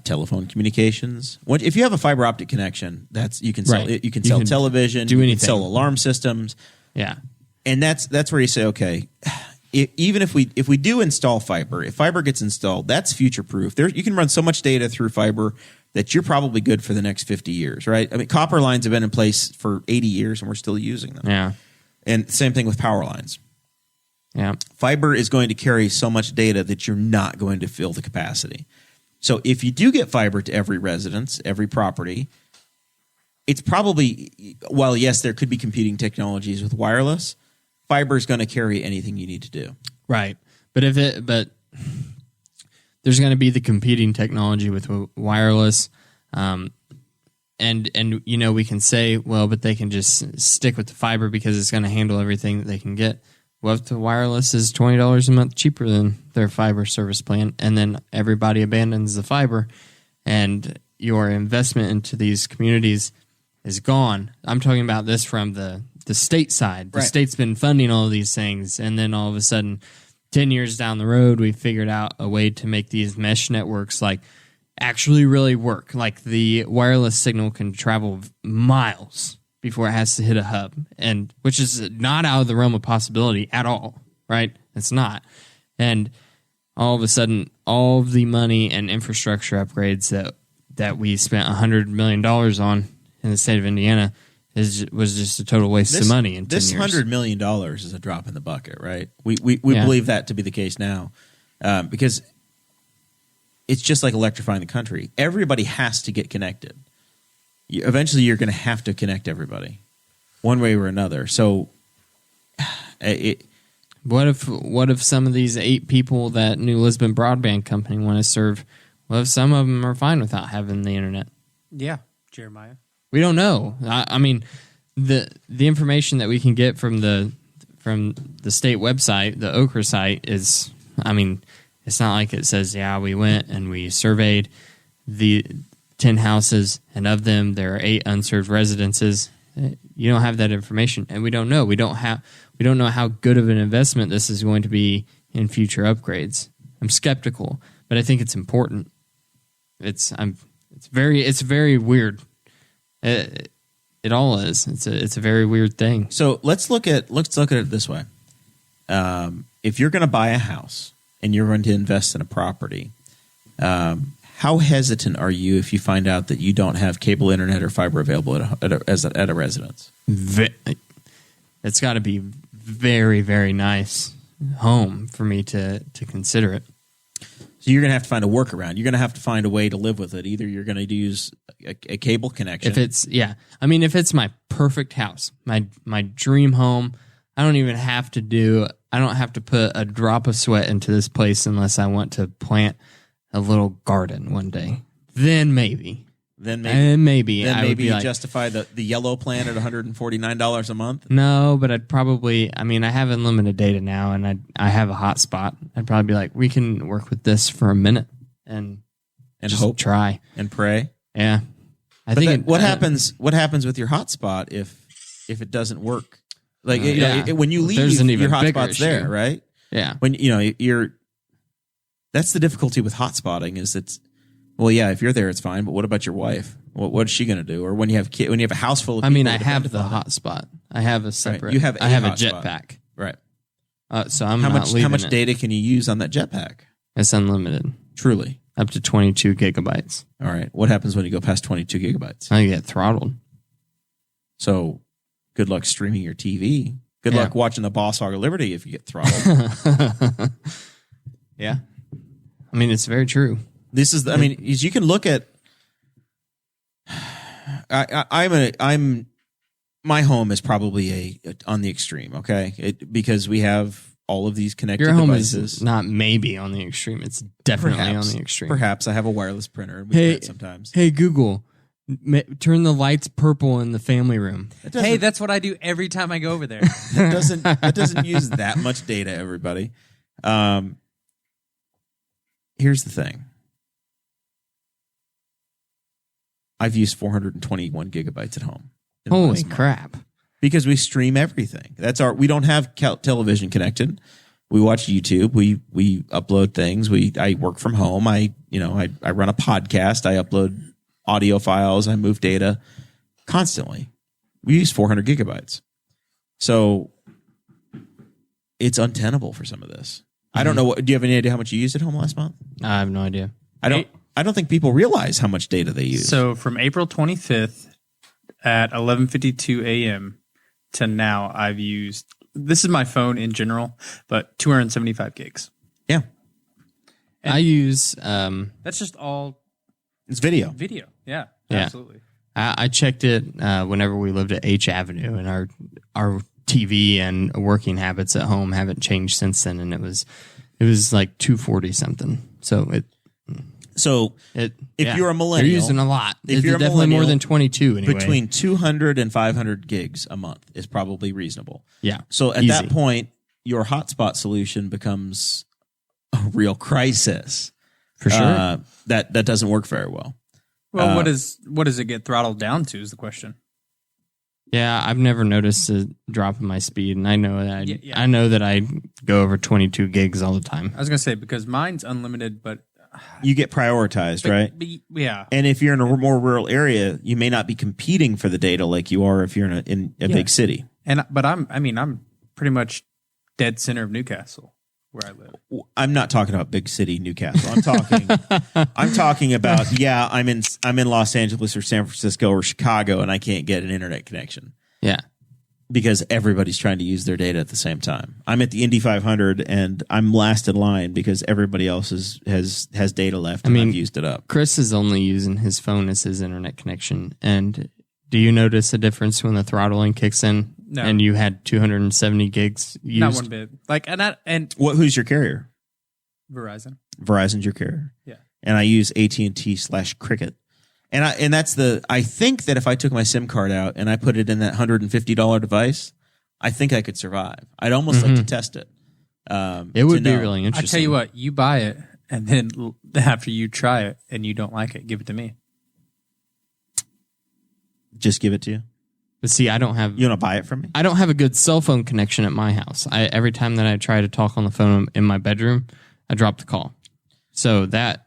telephone communications. If you have a fiber optic connection, you can sell right. you can sell television, you can sell alarm systems. Yeah. And that's where you say, okay, even if we do install fiber, if fiber gets installed, that's future proof. You can run so much data through fiber that you're probably good for the next 50 years, right? I mean, copper lines have been in place for 80 years, and we're still using them. Yeah. And same thing with power lines. Yeah. Fiber is going to carry so much data that you're not going to fill the capacity. So if you do get fiber to every residence, every property, it's probably, while yes, there could be competing technologies with wireless, fiber is going to carry anything you need to do. Right. But there's going to be the competing technology with wireless. And we can say, well, but they can just stick with the fiber because it's going to handle everything that they can get. Well, if the wireless is $20 a month cheaper than their fiber service plan, and then everybody abandons the fiber, and your investment into these communities is gone. I'm talking about this from the state side. The state's been funding all of these things, and then all of a sudden, 10 years down the road, we figured out a way to make these mesh networks actually really work. Like the wireless signal can travel miles before it has to hit a hub, and which is not out of the realm of possibility at all, right? It's not. And all of a sudden, all of the money and infrastructure upgrades that we spent $100 million on in the state of Indiana was just a total waste of money in 10 years. This $100 million is a drop in the bucket, right? We believe that to be the case now, because it's just like electrifying the country. Everybody has to get connected. Eventually, you're going to have to connect everybody, one way or another. So, what if some of these 8 people that New Lisbon Broadband Company want to serve? What if some of them are fine without having the internet? Yeah, Jeremiah. We don't know. I mean, the information that we can get from the state website, the Okra site, is, I mean, it's not like it says, yeah, we went and we surveyed the 10 houses, and of them there are 8 unserved residences. You don't have that information, and we don't know. We don't know how good of an investment this is going to be in future upgrades. I'm skeptical, but I think it's important. It's very weird. It all is. It's a very weird thing. So let's look at it this way. If you're going to buy a house and you're going to invest in a property, how hesitant are you if you find out that you don't have cable internet or fiber available at a residence? It's got to be very, very nice home for me to consider it. So you're going to have to find a workaround. You're going to have to find a way to live with it. Either you're going to use a cable connection. If it's my perfect house, my dream home, I don't have to put a drop of sweat into this place unless I want to plant a little garden one day. Then maybe you justify the yellow plan at $149 a month. No, but I'd probably. I mean, I have unlimited data now, and I have a hotspot. I'd probably be like, we can work with this for a minute and just hope, try and pray. Yeah, what happens with your hotspot if it doesn't work? Like when you leave, your hotspot's there, right? Yeah. When that's the difficulty with hotspotting is it's. Well, yeah, if you're there, it's fine. But what about your wife? What is she going to do? Or when you have a house full of people? I mean, I have the hotspot. I have a separate. Right. I have a jetpack. Right. So I'm not leaving. How much data can you use on that jetpack? It's unlimited. Truly. Up to 22 gigabytes. All right. What happens when you go past 22 gigabytes? I get throttled. So, good luck streaming your TV. Good luck watching the Boss Hog of Liberty if you get throttled. Yeah. I mean, it's very true. This is, you can look at. My home is probably on the extreme, okay? Because we have all of these connected devices. Your home devices. Is not maybe on the extreme; it's definitely on the extreme. Perhaps I have a wireless printer. And we do that sometimes. Hey Google, turn the lights purple in the family room. Hey, that's what I do every time I go over there. That doesn't use that much data, everybody. Here's the thing. I've used 421 gigabytes at home. Holy crap. Because we stream everything. We don't have television connected. We watch YouTube. We upload things. I work from home. I run a podcast. I upload audio files. I move data constantly. We use 400 gigabytes. So it's untenable for some of this. I don't know. Do you have any idea how much you used at home last month? I have no idea. I don't think people realize how much data they use. So from April 25th at 11:52 a.m. to now, I've used, this is my phone in general, but 275 gigs. Yeah. I use That's just all It's video. video. Yeah, Yeah. absolutely. I checked it whenever we lived at H Avenue, and our TV and working habits at home haven't changed since then, and it was like 240 something. So if you're a millennial, they're using a lot. If you're a definitely more millennial, than 22 anyway. between 200 and 500 gigs a month is probably reasonable. Yeah. So at easy. that point, your hotspot solution becomes a real crisis. For sure. That doesn't work very well. Well, what does it get throttled down to is the question. Yeah, I've never noticed a drop in my speed, and I know that Yeah. I know that I go over 22 gigs all the time. I was gonna say because mine's unlimited, but You get prioritized, right? yeah. And if you're in a more rural area, you may not be competing for the data like you are if you're in a big city. But I'm pretty much dead center of Newcastle where I live. I'm not talking about big city Newcastle. I'm talking about I'm in Los Angeles or San Francisco or Chicago and I can't get an internet connection Yeah. because everybody's trying to use their data at the same time. I'm at the Indy 500 and I'm last in line because everybody else has data left and I've used it up. Chris is only using his phone as his internet connection. And do you notice a difference when the throttling kicks in? No. And you had 270 gigs used? Not one bit. Who's your carrier? Verizon. Verizon's your carrier. Yeah. And I use AT&T/Cricket. And that's I think that if I took my SIM card out and I put it in that $150 device, I think I could survive. I'd almost like to test it. It would be really interesting. I tell you what, you buy it, and then after you try it and you don't like it, give it to me. Just give it to you. But see, I don't have. You want to buy it from me? I don't have a good cell phone connection at my house. Every time that I try to talk on the phone in my bedroom, I drop the call. So there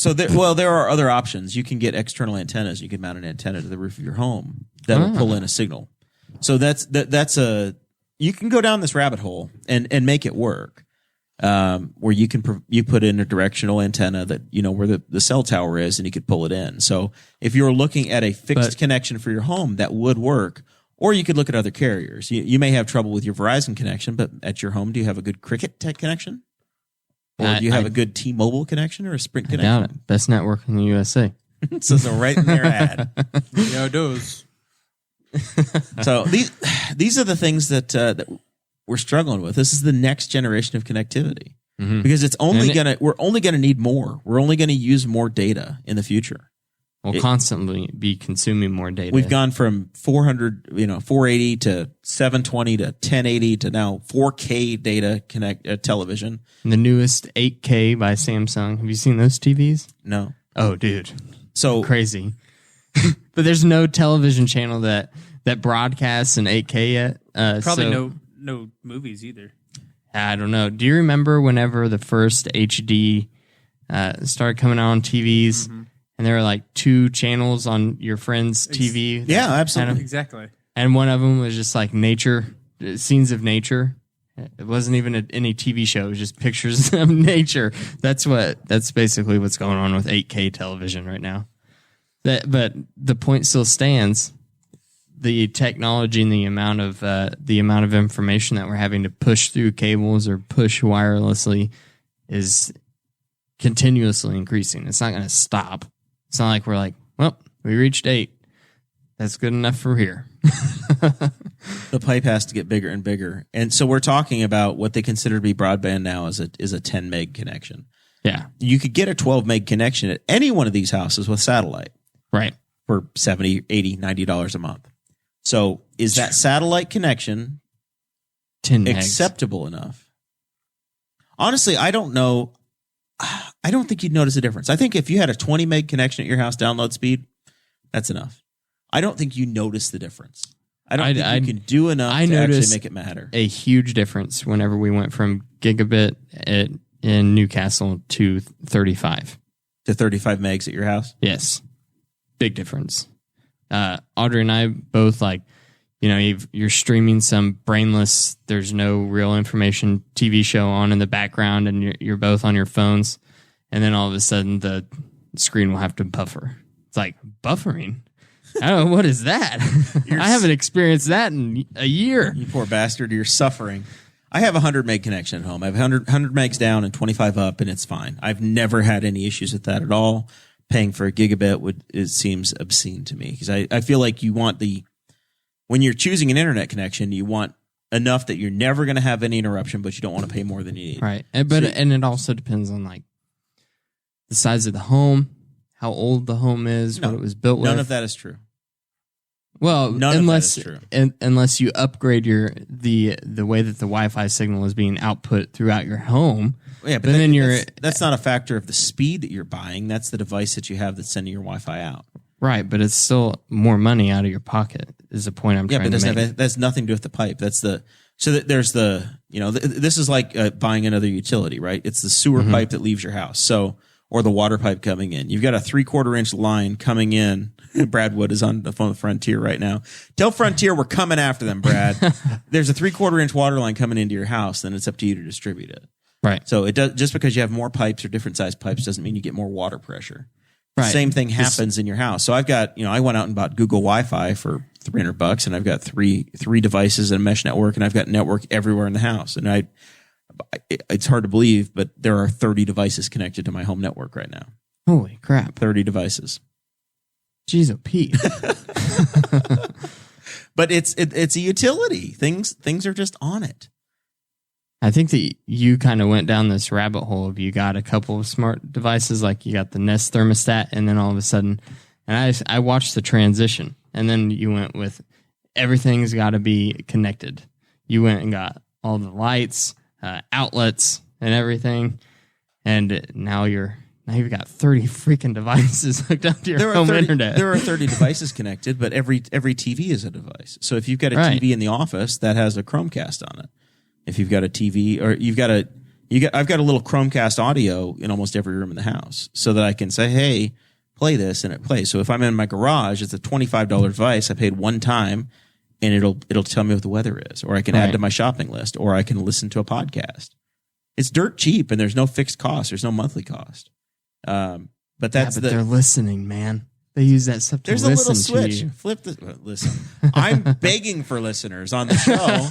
are other options. You can get external antennas. You can mount an antenna to the roof of your home that'll pull in a signal. So you can go down this rabbit hole and make it work. Where you put in a directional antenna that where the cell tower is, and you could pull it in. So if you're looking at a fixed connection for your home, that would work. Or you could look at other carriers. You may have trouble with your Verizon connection, but at your home, do you have a good Cricket tech connection? Or do you have a good T-Mobile connection or a Sprint connection? I doubt it. Best network in the USA. It says it right in their ad. Yeah, it does. So these are the things that we're struggling with. This is the next generation of connectivity because we're only gonna need more. We're only gonna use more data in the future. We'll constantly be consuming more data. We've gone from 480 to 720 to 1080 to now 4K data television. And the newest 8K by Samsung. Have you seen those TVs? No. Oh, dude. So crazy. But there's no television channel that broadcasts in 8K yet. Probably no movies either. I don't know. Do you remember whenever the first HD started coming out on TVs? Mm-hmm. And there were like 2 channels on your friend's TV. Yeah, absolutely. Exactly. And one of them was just like nature, scenes of nature. It wasn't even any TV show. It was just pictures of nature. That's basically what's going on with 8K television right now. But the point still stands. The technology and the amount of information that we're having to push through cables or push wirelessly is continuously increasing. It's not going to stop. It's not like we're like, well, we reached 8. That's good enough for here. The pipe has to get bigger and bigger. And so we're talking about what they consider to be broadband now is a 10 meg connection. Yeah. You could get a 12 meg connection at any one of these houses with satellite. Right. For $70, $80, $90 a month. So is that satellite connection 10 megs. Acceptable enough? Honestly, I don't know. I don't think you'd notice a difference. I think if you had a 20 meg connection at your house download speed, that's enough. I don't think you notice the difference. I don't think you can do enough to actually make it matter. A huge difference whenever we went from gigabit in Newcastle to 35. To 35 megs at your house? Yes. Big difference. Audrey and I both you're streaming some brainless, there's no real information TV show on in the background and you're both on your phones. And then all of a sudden the screen will have to buffer. It's like, buffering? I don't know. What is that? I haven't experienced that in a year. You poor bastard. You're suffering. I have a 100 meg connection at home. I have 100 megs down and 25 up, and it's fine. I've never had any issues with that at all. Paying for a gigabit it seems obscene to me because I feel like you want when you're choosing an internet connection, you want enough that you're never going to have any interruption, but you don't want to pay more than you need. Right. And it also depends on like the size of the home, how old the home is, what it was built with. None of that is true. Well, unless of that is true. Unless you upgrade the way that the Wi-Fi signal is being output throughout your home. Yeah, but then that's not a factor of the speed that you're buying. That's the device that you have that's sending your Wi-Fi out. Right, but it's still more money out of your pocket. Is the point I'm trying to make? That's nothing to do with the pipe. There's this is like buying another utility, right? It's the sewer pipe that leaves your house, or the water pipe coming in. You've got a 3/4 inch line coming in. Brad Wood is on the phone with Frontier right now. Tell Frontier we're coming after them, Brad. There's a 3/4 inch water line coming into your house, then it's up to you to distribute it. Right. So it does, just because you have more pipes or different size pipes doesn't mean you get more water pressure. Right. Same thing happens in your house. So I've got, I went out and bought Google Wi-Fi for $300, and I've got three devices and a mesh network, and I've got network everywhere in the house. And it's hard to believe, but there are 30 devices connected to my home network right now. Holy crap! 30 devices. Jeez, oh Pete. But it's a utility. Things are just on it. I think that you kind of went down this rabbit hole of you got a couple of smart devices, like you got the Nest thermostat, and then all of a sudden, and I watched the transition, and then you went with everything's got to be connected. You went and got all the lights, outlets, and everything, and now you've got 30 freaking devices hooked up to your home internet. There are 30 devices connected, but every TV is a device. So if you've got a TV in the office, that has a Chromecast on it. If you've got a TV, or I've got a little Chromecast audio in almost every room in the house, so that I can say, "Hey, play this," and it plays. So if I'm in my garage, it's a $25 device I paid one time, and it'll tell me what the weather is, or I can add to my shopping list, or I can listen to a podcast. It's dirt cheap, and there's no fixed cost. There's no monthly cost. But they're listening, man. They use that stuff to listen to you. There's a little switch. Flip the listen. I'm begging for listeners on the show.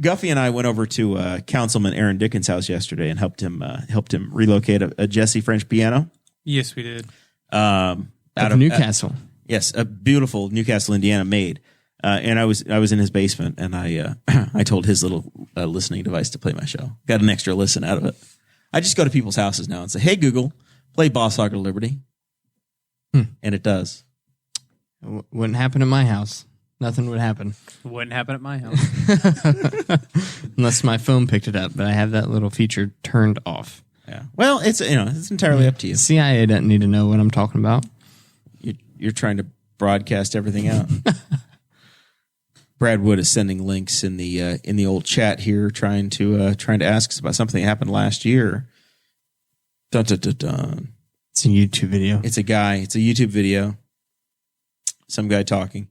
Guffey and I went over to Councilman Aaron Dickens' house yesterday and helped him relocate a Jesse French piano. Yes, we did. Out of Newcastle. Yes, a beautiful Newcastle, Indiana made. And I was in his basement, and I told his little listening device to play my show. Got an extra listen out of it. I just go to people's houses now and say, "Hey Google, play Boss Hog of Liberty," and it does. Wouldn't happen in my house. Nothing would happen. Wouldn't happen at my house. Unless my phone picked it up, but I have that little feature turned off. Yeah. Well, it's entirely up to you. CIA doesn't need to know what I'm talking about. You're trying to broadcast everything out. Brad Wood is sending links in the old chat here, trying to ask us about something that happened last year. Dun, dun, dun, dun. It's a YouTube video. It's a guy. It's a YouTube video. Some guy talking.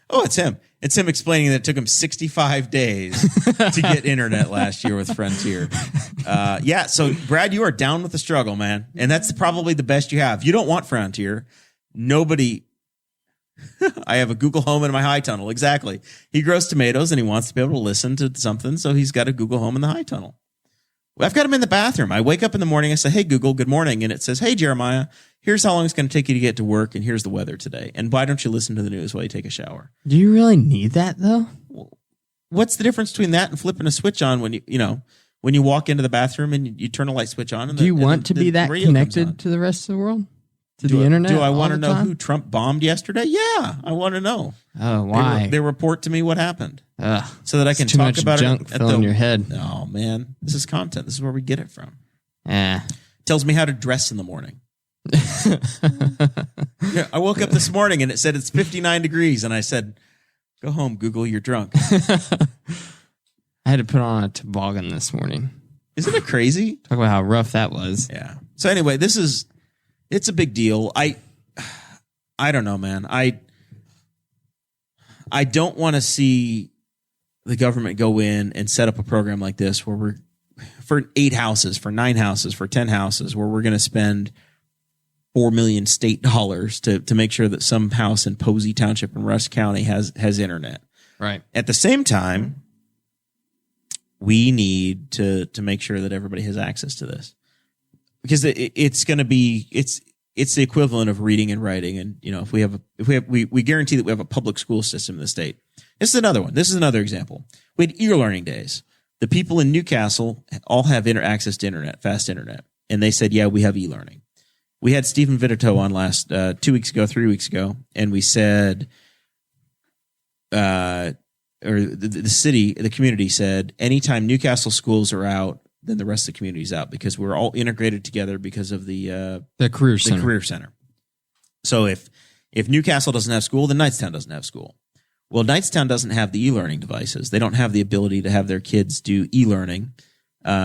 Oh, it's him. It's him explaining that it took him 65 days to get internet last year with Frontier. Yeah, so Brad, you are down with the struggle, man. And that's probably the best you have. You don't want Frontier. Nobody... I have a Google Home in my high tunnel. Exactly. He grows tomatoes and he wants to be able to listen to something, so he's got a Google Home in the high tunnel. I've got him in the bathroom. I wake up in the morning, I say, "Hey, Google, good morning." And it says, "Hey, Jeremiah, here's how long it's going to take you to get to work, and here's the weather today. And why don't you listen to the news while you take a shower?" Do you really need that, though? What's the difference between that and flipping a switch on when you walk into the bathroom and you turn a light switch on? And do you want to be that connected to the rest of the world? To the internet? Do I want to know who Trump bombed yesterday? Yeah, I want to know. Oh, why? They report to me what happened. So that I can talk about junk it. Filling your head. Oh, man. This is content. This is where we get it from. Yeah. Tells me how to dress in the morning. Yeah, I woke up this morning and it said it's 59 degrees. And I said, "Go home, Google, you're drunk." I had to put on a toboggan this morning. Isn't it crazy? Talk about how rough that was. Yeah. So anyway, it's a big deal. I don't know, man. I don't want to see the government go in and set up a program like this where we're for 8 houses, for 9 houses, for 10 houses, where we're going to spend $4 million state dollars to make sure that some house in Posey Township in Rusk County has internet. Right. At the same time, we need to make sure that everybody has access to this, because it's going to be it's the equivalent of reading and writing. And if we guarantee that we have a public school system in the state. This is another one. This is another example. We had e-learning days. The people in Newcastle all have access to internet, fast internet, and they said, "Yeah, we have e-learning." We had Stephen Vitito on 3 weeks ago, and we said, or the community said, anytime Newcastle schools are out, then the rest of the community is out, because we're all integrated together because of the career center. So if Newcastle doesn't have school, then Knightstown doesn't have school. Well, Knightstown doesn't have the e-learning devices. They don't have the ability to have their kids do e-learning.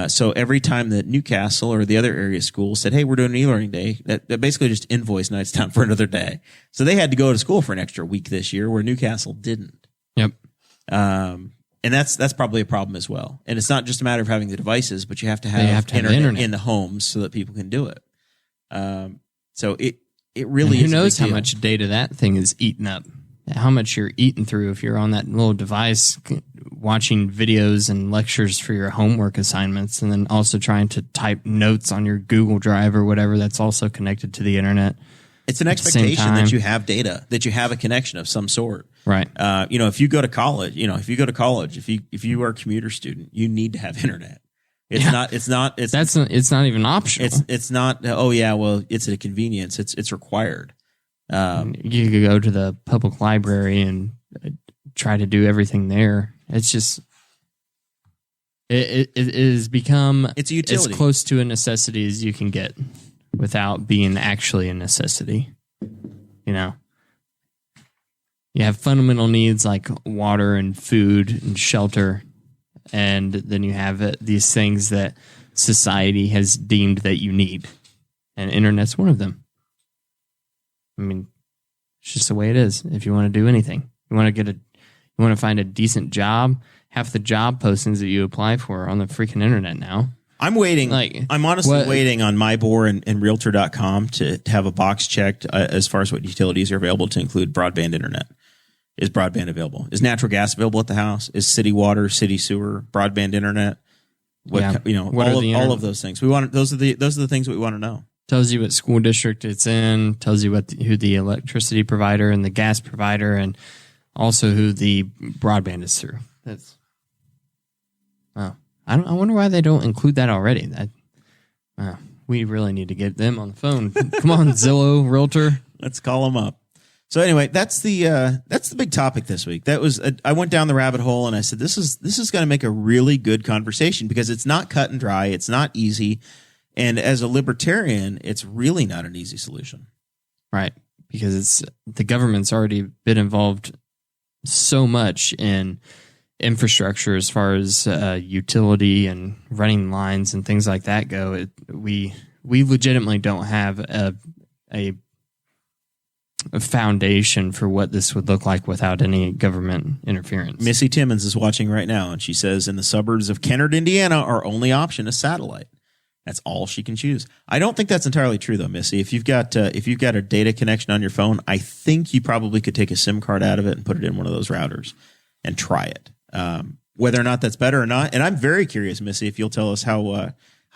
So every time that Newcastle or the other area schools said, "Hey, we're doing an e-learning day," that basically just invoiced Knightstown for another day. So they had to go to school for an extra week this year, where Newcastle didn't. Yep. And that's probably a problem as well. And it's not just a matter of having the devices, but you have to have internet in the homes so that people can do it. So it really and is. Who knows how much data that thing is eating up? How much you're eating through if you're on that little device watching videos and lectures for your homework assignments, and then also trying to type notes on your Google Drive or whatever that's also connected to the internet. It's an expectation that you have data, that you have a connection of some sort. Right. If you go to college, if you are a commuter student, you need to have internet. It's not even optional. It's not, oh yeah, well, it's a convenience. It's required. You could go to the public library and try to do everything there. It's just it has become it's a utility. As close to a necessity as you can get without being actually a necessity. You have fundamental needs like water and food and shelter, and then you have these things that society has deemed that you need, and internet's one of them. I mean, it's just the way it is. If you want to do anything, you want to find a decent job, half the job postings that you apply for are on the freaking internet now. I'm waiting. I'm honestly waiting on MyBore and Realtor.com to have a box checked as far as what utilities are available to include broadband internet. Is broadband available? Is natural gas available at the house? Is city water, city sewer, broadband internet? All of those things. Those are the things that we want to know. Tells you what school district it's in, tells you who the electricity provider and the gas provider, and also who the broadband is through. I wonder why they don't include that already. We really need to get them on the phone. Come on, Zillow, Realtor. Let's call them up. So anyway, that's the big topic this week. I went down the rabbit hole and I said, this is going to make a really good conversation, because it's not cut and dry. It's not easy. And as a libertarian, it's really not an easy solution. Right. Because the government's already been involved so much in infrastructure as far as utility and running lines and things like that go. We legitimately don't have a foundation for what this would look like without any government interference. Missy Timmons is watching right now, and she says in the suburbs of Kennard, Indiana, our only option is satellite. That's all she can choose. I don't think that's entirely true, though, Missy. If you've got a data connection on your phone, I think you probably could take a SIM card out of it and put it in one of those routers and try it. Whether or not that's better or not, and I'm very curious, Missy, if you'll tell us how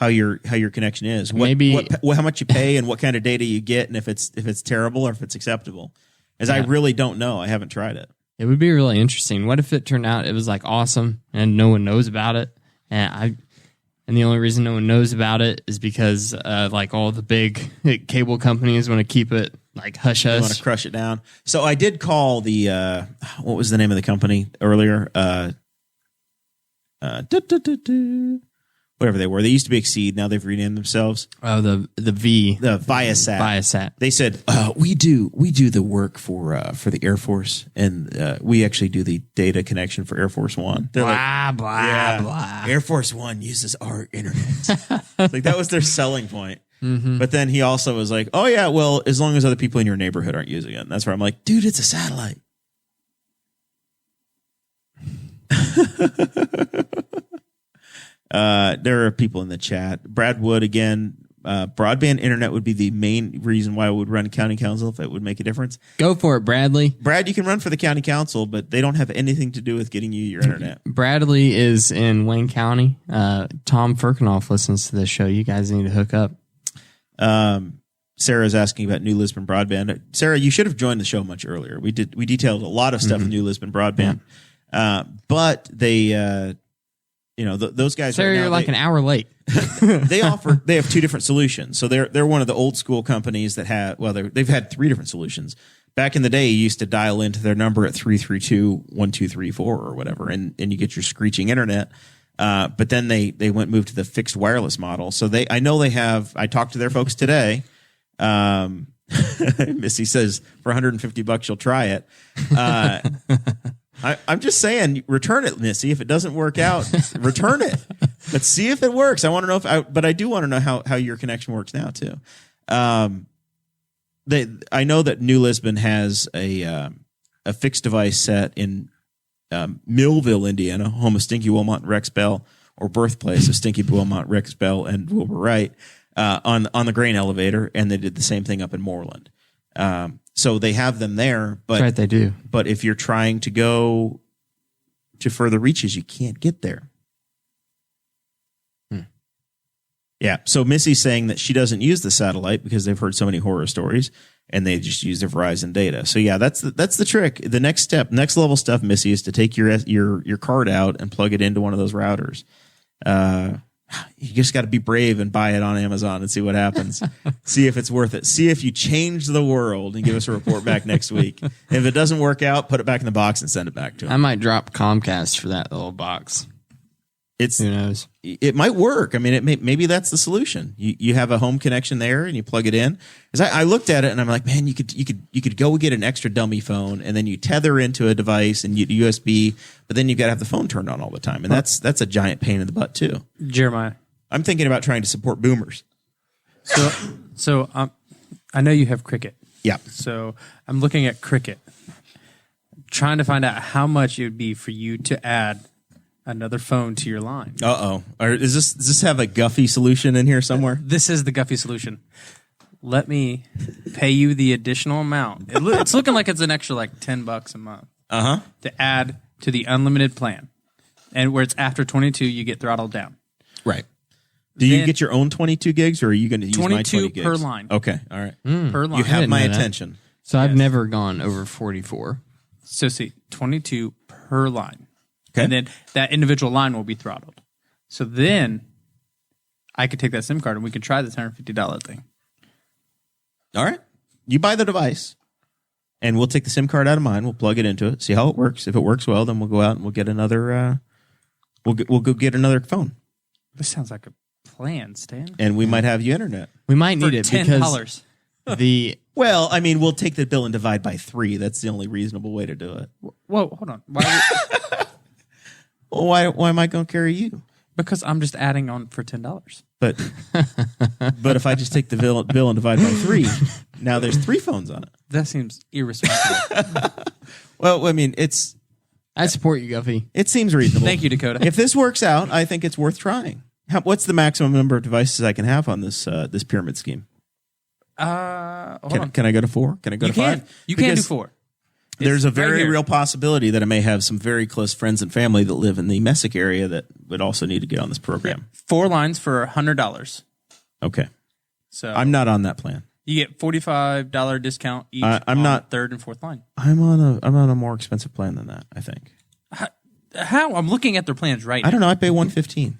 your connection is, how much you pay, and what kind of data you get, and if it's terrible or if it's acceptable. I really don't know. I haven't tried it. It would be really interesting. What if it turned out it was like awesome and no one knows about it, and the only reason no one knows about it is because like all the big cable companies want to keep it like hush hush. They want to crush it down. So I did call the what was the name of the company earlier? Whatever they were. They used to be Exceed. Now they've renamed themselves. Oh, the Viasat. Viasat. They said we do the work for the Air Force, and we actually do the data connection for Air Force One. They're blah. Air Force One uses our internet. Like that was their selling point. Mm-hmm. But then he also was like, "Oh yeah, well, as long as other people in your neighborhood aren't using it." And that's where I'm like, "Dude, it's a satellite." There are people in the chat. Brad Wood again. broadband internet would be the main reason why I would run county council if it would make a difference. Go for it, Bradley. Brad, you can run for the county council, but they don't have anything to do with getting you your internet. Bradley is in Wayne County. Tom Firkinoff listens to this show. You guys need to hook up. Sarah's asking about New Lisbon Broadband. Sarah, you should have joined the show much earlier. We detailed a lot of stuff in New Lisbon Broadband, but they, those guys. Sarah, right now, you're like an hour late. They have two different solutions. So they're one of the old school companies that they've had three different solutions. Back in the day, you used to dial into their number at 332-1234 or whatever, and you get your screeching internet. But then they moved to the fixed wireless model. So I talked to their folks today. Missy says for $150 you'll try it. I'm just saying, return it, Missy. If it doesn't work out, return it. Let's see if it works. I want to know but I do want to know how your connection works now too. I know that New Lisbon has a fixed device set in Millville, Indiana, home of Stinky Wilmot and Rex Bell, or birthplace of Stinky Wilmot, Rex Bell, and Wilbur Wright, on the grain elevator, and they did the same thing up in Moreland. So they have them there, but That's right, they do. But if you're trying to go to further reaches, you can't get there. Yeah. So Missy's saying that she doesn't use the satellite because they've heard so many horror stories, and they just use their Verizon data. So yeah, that's the trick. The next level stuff, Missy, is to take your card out and plug it into one of those routers. You just got to be brave and buy it on Amazon and see what happens. See if it's worth it. See if you change the world, and give us a report back next week. If it doesn't work out, put it back in the box and send it back to them. I might drop Comcast for that little box. Who knows? It might work. I mean, maybe that's the solution. You have a home connection there, and you plug it in. Because I looked at it, and I'm like, man, you could go get an extra dummy phone, and then you tether into a device and USB, but then you've got to have the phone turned on all the time, and that's a giant pain in the butt too. Jeremiah, I'm thinking about trying to support boomers. So I know you have Cricket. Yeah. So I'm looking at Cricket, trying to find out how much it would be for you to add another phone to your line. Does this have a Guffey solution in here somewhere? This is the Guffey solution. Let me pay you the additional amount. It's looking like it's an extra like $10 a month. To add to the unlimited plan, and where it's after 22, you get throttled down. Right. Do you get your own 22 gigs, or are you going to use my 20 gigs? 22 per line. Okay. All right. Per line. You have my attention. So I've never gone over 44. So see, 22 per line. Okay. And then that individual line will be throttled. So then I could take that SIM card and we could try this $150 thing. All right. You buy the device, and we'll take the SIM card out of mine. We'll plug it into it, see how it works. If it works well, then we'll go out and we'll get another. We'll go get another phone. This sounds like a plan, Stan. And we might have you internet. We might need it $10. because Well, I mean, we'll take the bill and divide by 3. That's the only reasonable way to do it. Whoa, hold on. Well, why am I going to carry you? Because I'm just adding on for $10. But if I just take the bill and divide by 3, now there's 3 phones on it. That seems irresponsible. Well, I mean, I support you, Guffey. it seems reasonable. Thank you, Dakota. If this works out, I think it's worth trying. What's the maximum number of devices I can have on this pyramid scheme? Hold on. Can I go to 4? Can I go to 5? You can do 4. There's a right very here. real possibility that I may have some very close friends and family that live in the Messick area that would also need to get on this program. 4 lines for $100. Okay. So I'm not on that plan. you get $45 discount each I'm on not- third and fourth line. I'm on a more expensive plan than that, I think. How? I'm looking at their plans right now. I don't know. I pay $115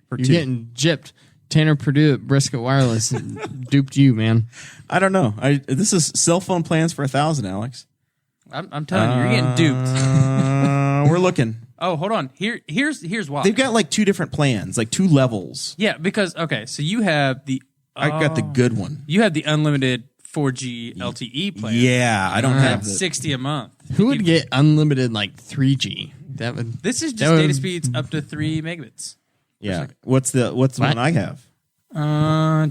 for You're 2. getting gypped. Tanner Purdue at Brisket Wireless duped you, man. I don't know. This is cell phone plans for $1,000, Alex. I'm telling you, you're getting duped. We're looking. Oh, hold on. Here's why. They've got like 2 different plans, like 2 levels. Yeah, because okay, so you have the I got the good one. you have the unlimited 4G LTE plan. Yeah, I don't have That's the $60 a month. Who would get unlimited like 3G? That would. This is that just would- data speeds up to 3 megabits. Yeah. What's the one I have? It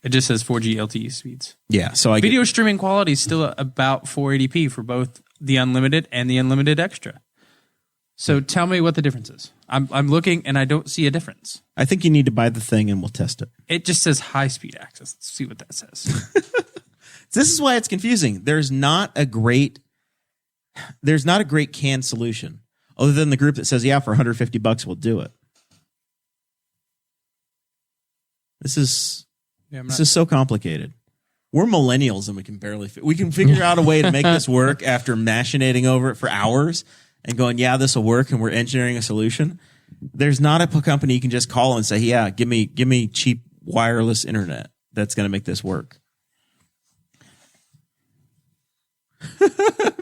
just says 4G LTE speeds. Yeah, so I Video streaming quality is still about 480p for both the unlimited and the unlimited extra. So tell me what the difference is. I'm looking and I don't see a difference. I think you need to buy the thing and we'll test it. It just says high-speed access. Let's see what that says. This is why it's confusing. There's not a great canned solution other than the group that says, yeah, for $150 we'll do it. This is so complicated. We're millennials and we can figure out a way to make this work after machinating over it for hours and going, yeah, this will work, and we're engineering a solution. There's not a company you can just call and say, yeah, give me cheap wireless internet that's going to make this work.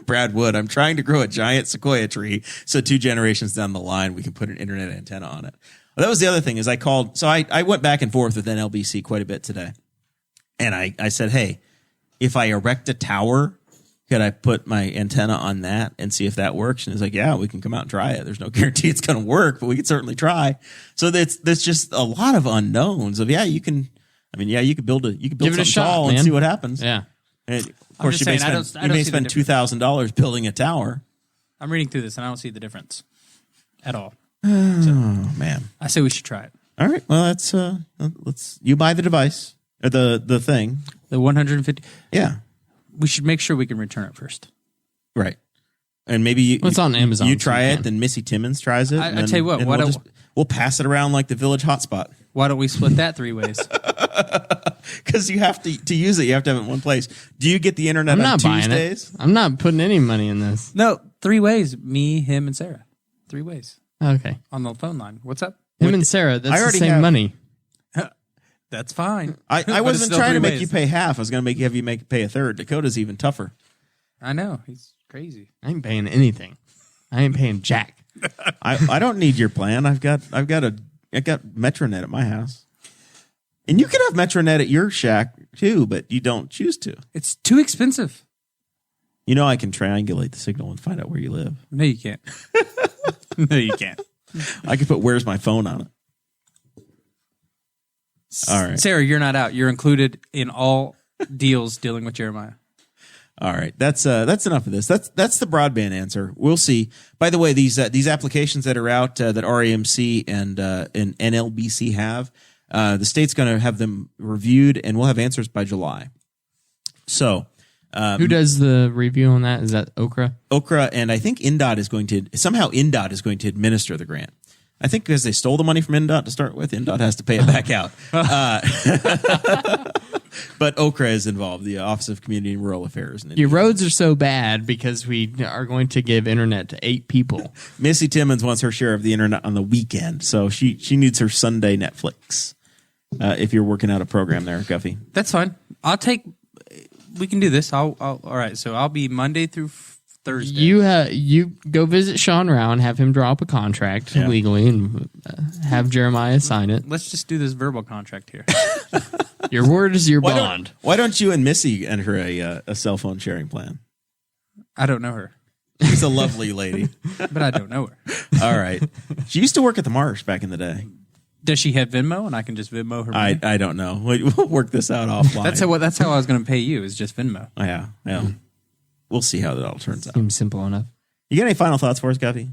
Brad Wood, I'm trying to grow a giant sequoia tree so 2 generations down the line we can put an internet antenna on it. Well, that was the other thing is I went back and forth with NLBC quite a bit today. And I said, hey, if I erect a tower, could I put my antenna on that and see if that works? And he's like, yeah, we can come out and try it. There's no guarantee it's going to work, but we can certainly try. So there's just a lot of unknowns of, you could build something tall and see what happens. Yeah. And of course, you may spend $2,000 building a tower. I'm reading through this and I don't see the difference at all. Oh, man. I say we should try it. All right. Well, let's you buy the device or the thing. The 150. Yeah. We should make sure we can return it first. Right. And maybe it's on Amazon. You try it, then Missy Timmons tries it. I tell you what, we'll pass it around like the village hotspot. Why don't we split that 3 ways? Because you have to use it. You have to have it in one place. Do you get the internet I'm on not Tuesdays? Buying it. I'm not putting any money in this. No, 3 ways. Me, him, and Sarah. 3 ways. Okay. On the phone line. What's up? Him and Sarah, that's the same money. That's fine. I wasn't trying to make you pay half. I was going to have you pay a third. Dakota's even tougher. I know. He's crazy. I ain't paying anything. I ain't paying jack. I don't need your plan. I've got Metronet at my house. And you could have Metronet at your shack too, but you don't choose to. It's too expensive. You know I can triangulate the signal and find out where you live. No, you can't. No, you can't. I could put "Where's my phone" on it. All right, Sarah, you're not out. You're included in all deals dealing with Jeremiah. All right, that's enough of this. That's the broadband answer. We'll see. By the way, these applications that are out that RAMC and NLBC have, the state's going to have them reviewed, and we'll have answers by July. So, who does the review on that? Is that Okra? Okra, and I think INDOT is going to administer the grant. I think because they stole the money from INDOT to start with, INDOT has to pay it back out. But Okra is involved, the Office of Community and Rural Affairs. Your roads are so bad because we are going to give internet to 8 people. Missy Timmons wants her share of the internet on the weekend, so she needs her Sunday Netflix. If you're working out a program there, Guffey. That's fine. We can do this. All right. So I'll be Monday through Thursday. You go visit Sean Rao and have him draw up a contract legally and have Jeremiah sign it. Let's just do this verbal contract here. Your word is your bond. Why don't you and Missy enter a cell phone sharing plan? I don't know her. She's a lovely lady. But I don't know her. All right. She used to work at the Marsh back in the day. Does she have Venmo and I can just Venmo her money? I don't know. We'll work this out offline. That's how I was going to pay you, is just Venmo. Yeah. We'll see how that all turns out. Seems simple enough. You got any final thoughts for us, Guffey?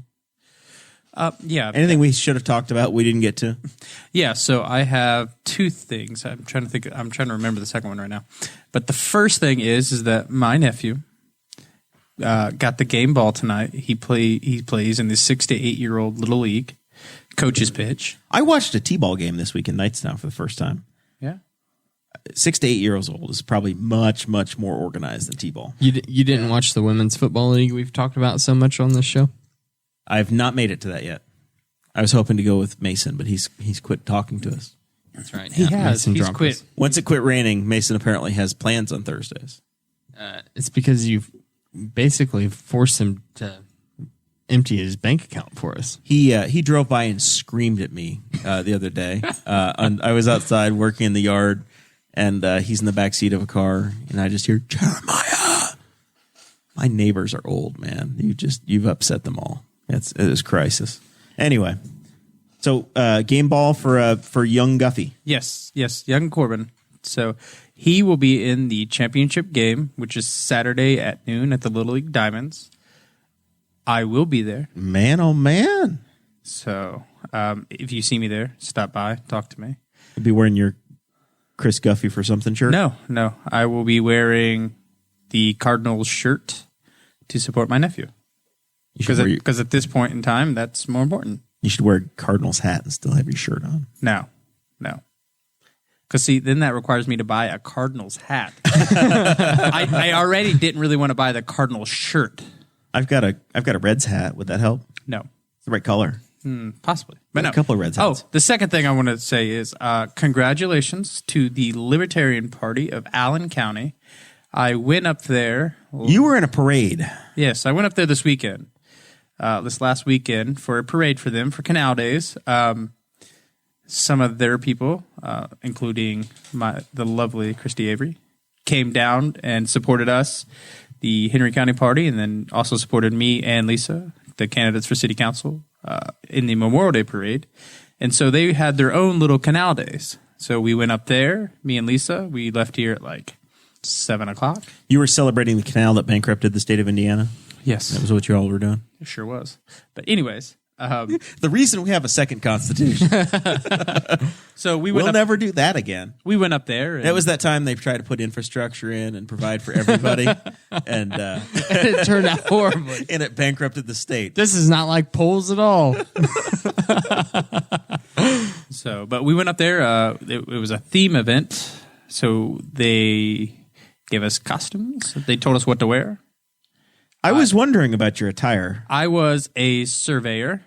Yeah. Anything we should have talked about we didn't get to? Yeah, so I have 2 things. I'm trying to remember the second one right now. But the first thing is that my nephew got the game ball tonight. He plays in the 6 to 8 year old little league. Coach's pitch. I watched a T-ball game this week in Knightstown for the first time. Yeah. 6 to 8 years old is probably much, much more organized than T-ball. You didn't watch the women's football league we've talked about so much on this show? I've not made it to that yet. I was hoping to go with Mason, but he's quit talking to us. That's right. He has. He's quit. Us. Once it quit raining, Mason apparently has plans on Thursdays. It's because you've basically forced him to empty his bank account for us. He drove by and screamed at me the other day. I was outside working in the yard, and he's in the back seat of a car, and I just hear, Jeremiah. My neighbors are old, man. You've upset them all. It is crisis. Anyway, so game ball for young Guffey. Yes, young Corbin. So he will be in the championship game, which is Saturday at noon at the Little League Diamonds. I will be there. Man, oh man. So if you see me there, stop by, talk to me. You'll be wearing your Chris Guffey for something shirt? No. I will be wearing the Cardinals shirt to support my nephew. Because at this point in time, that's more important. You should wear a Cardinals hat and still have your shirt on. No. Because, see, then that requires me to buy a Cardinals hat. I already didn't really want to buy the Cardinals shirt. I've got a Reds hat. Would that help? No. It's the right color. Possibly. But no. A couple of Reds hats. Oh, the second thing I want to say is congratulations to the Libertarian Party of Allen County. I went up there. You were in a parade. Yes, I went up there this weekend. This last weekend for a parade for them for Canal Days. Some of their people, including the lovely Christy Avery, came down and supported us, the Henry County Party, and then also supported me and Lisa, the candidates for City Council, in the Memorial Day Parade. And so they had their own little Canal Days. So we went up there, me and Lisa. We left here at like 7 o'clock. You were celebrating the canal that bankrupted the state of Indiana? Yes. That was what you all were doing? It sure was. But anyways... the reason we have a second constitution. So we'll never do that again. We went up there. That was that time they tried to put infrastructure in and provide for everybody, and it turned out horribly. And it bankrupted the state. This is not like polls at all. But we went up there. It was a theme event. So they gave us costumes. They told us what to wear. I was wondering about your attire. I was a surveyor.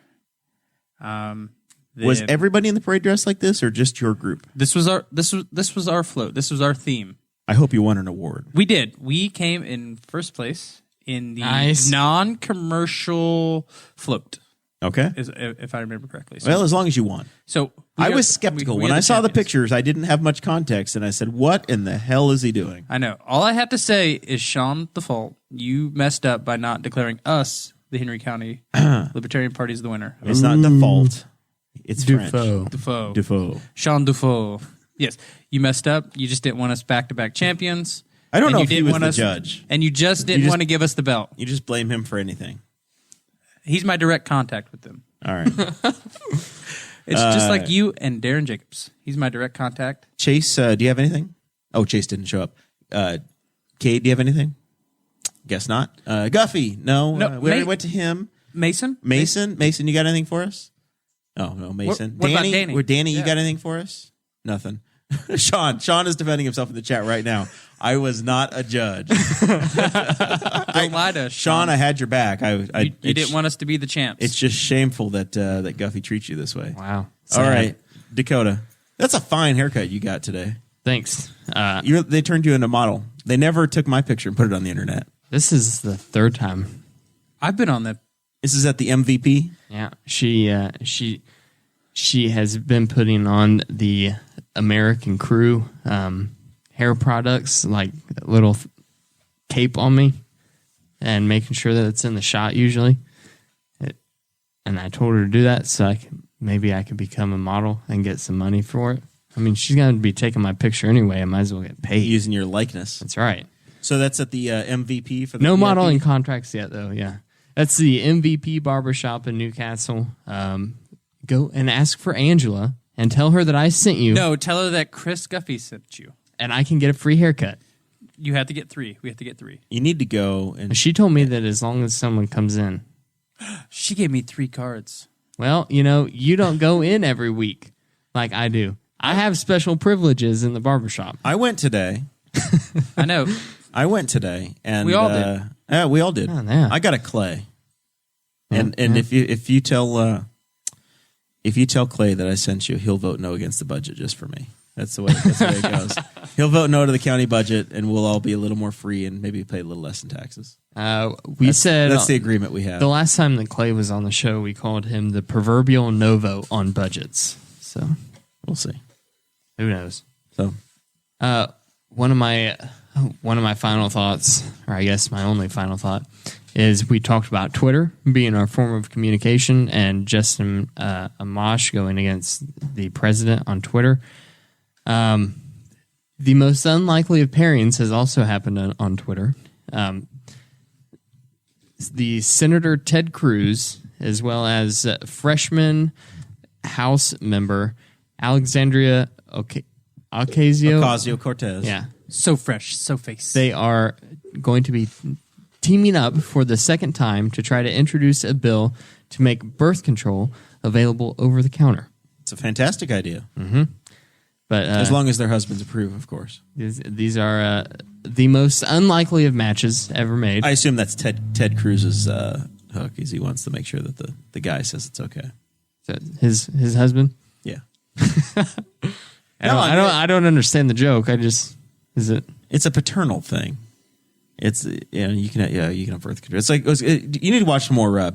Was everybody in the parade dressed like this, or just your group? This was our float. This was our theme. I hope you won an award. We did. We came in first place in the non-commercial float. Okay, if I remember correctly. So, well, as long as you won. So I was skeptical when I saw the pictures. I didn't have much context, and I said, "What in the hell is he doing?" I know. All I have to say is, Sean, the fault. You messed up by not declaring us, the Henry County Libertarian Party, as the winner. It's not default. It's Dufault. French. Dufault. Sean Dufault. Yes, you messed up. You just didn't want us back-to-back champions. I don't know if he was the judge. And you just didn't want to give us the belt. You just blame him for anything. He's my direct contact with them. All right. It's just like you and Darren Jacobs. He's my direct contact. Chase, do you have anything? Oh, Chase didn't show up. Cade, do you have anything? Guess not. Guffey, no. We already went to him. Mason, you got anything for us? Oh, no, Mason. What about Danny? Danny, you got anything for us? Nothing. Sean is defending himself in the chat right now. I was not a judge. Don't lie to us, Sean. I had your back. You didn't want us to be the champs. It's just shameful that Guffey treats you this way. Wow. All right, Dakota. That's a fine haircut you got today. Thanks. They turned you into a model. They never took my picture and put it on the internet. This is the third time. I've been on that. This is at the MVP? Yeah. She has been putting on the American Crew hair products, like a little cape on me, and making sure that it's in the shot usually. And I told her to do that so maybe I could become a model and get some money for it. I mean, she's going to be taking my picture anyway. I might as well get paid. Using your likeness. That's right. So that's at the MVP for the No VIP? modeling contracts yet, though, yeah. That's the MVP Barbershop in Newcastle. Go and ask for Angela and tell her that I sent you. No, tell her that Chris Guffey sent you. And I can get a free haircut. You have to get 3. We have to get 3. You need to go. And she told me that as long as someone comes in. She gave me 3 cards. Well, you don't go in every week like I do. I have special privileges in the barbershop. I went today. I know. I went today, and we all did. Yeah, we all did. Oh, yeah. I got a Clay, and if you tell Clay that I sent you, he'll vote no against the budget just for me. That's the way it goes. He'll vote no to the county budget, and we'll all be a little more free and maybe pay a little less in taxes. That's the agreement we have. The last time that Clay was on the show, we called him the proverbial no vote on budgets. So we'll see. Who knows? So, one of my final thoughts, or I guess my only final thought, is we talked about Twitter being our form of communication and Justin Amash going against the president on Twitter. The most unlikely of pairings has also happened on Twitter. the Senator Ted Cruz, as well as freshman House member Alexandria Ocasio-Cortez. Yeah. So fresh, so face. They are going to be teaming up for the second time to try to introduce a bill to make birth control available over the counter. It's a fantastic idea. But as long as their husbands approve, of course. These are the most unlikely of matches ever made. I assume that's Ted Cruz's hook, is he wants to make sure that the guy says it's okay. His husband? Yeah. I don't understand the joke. Is it? It's a paternal thing. It's you can have birth control. It's like you need to watch some more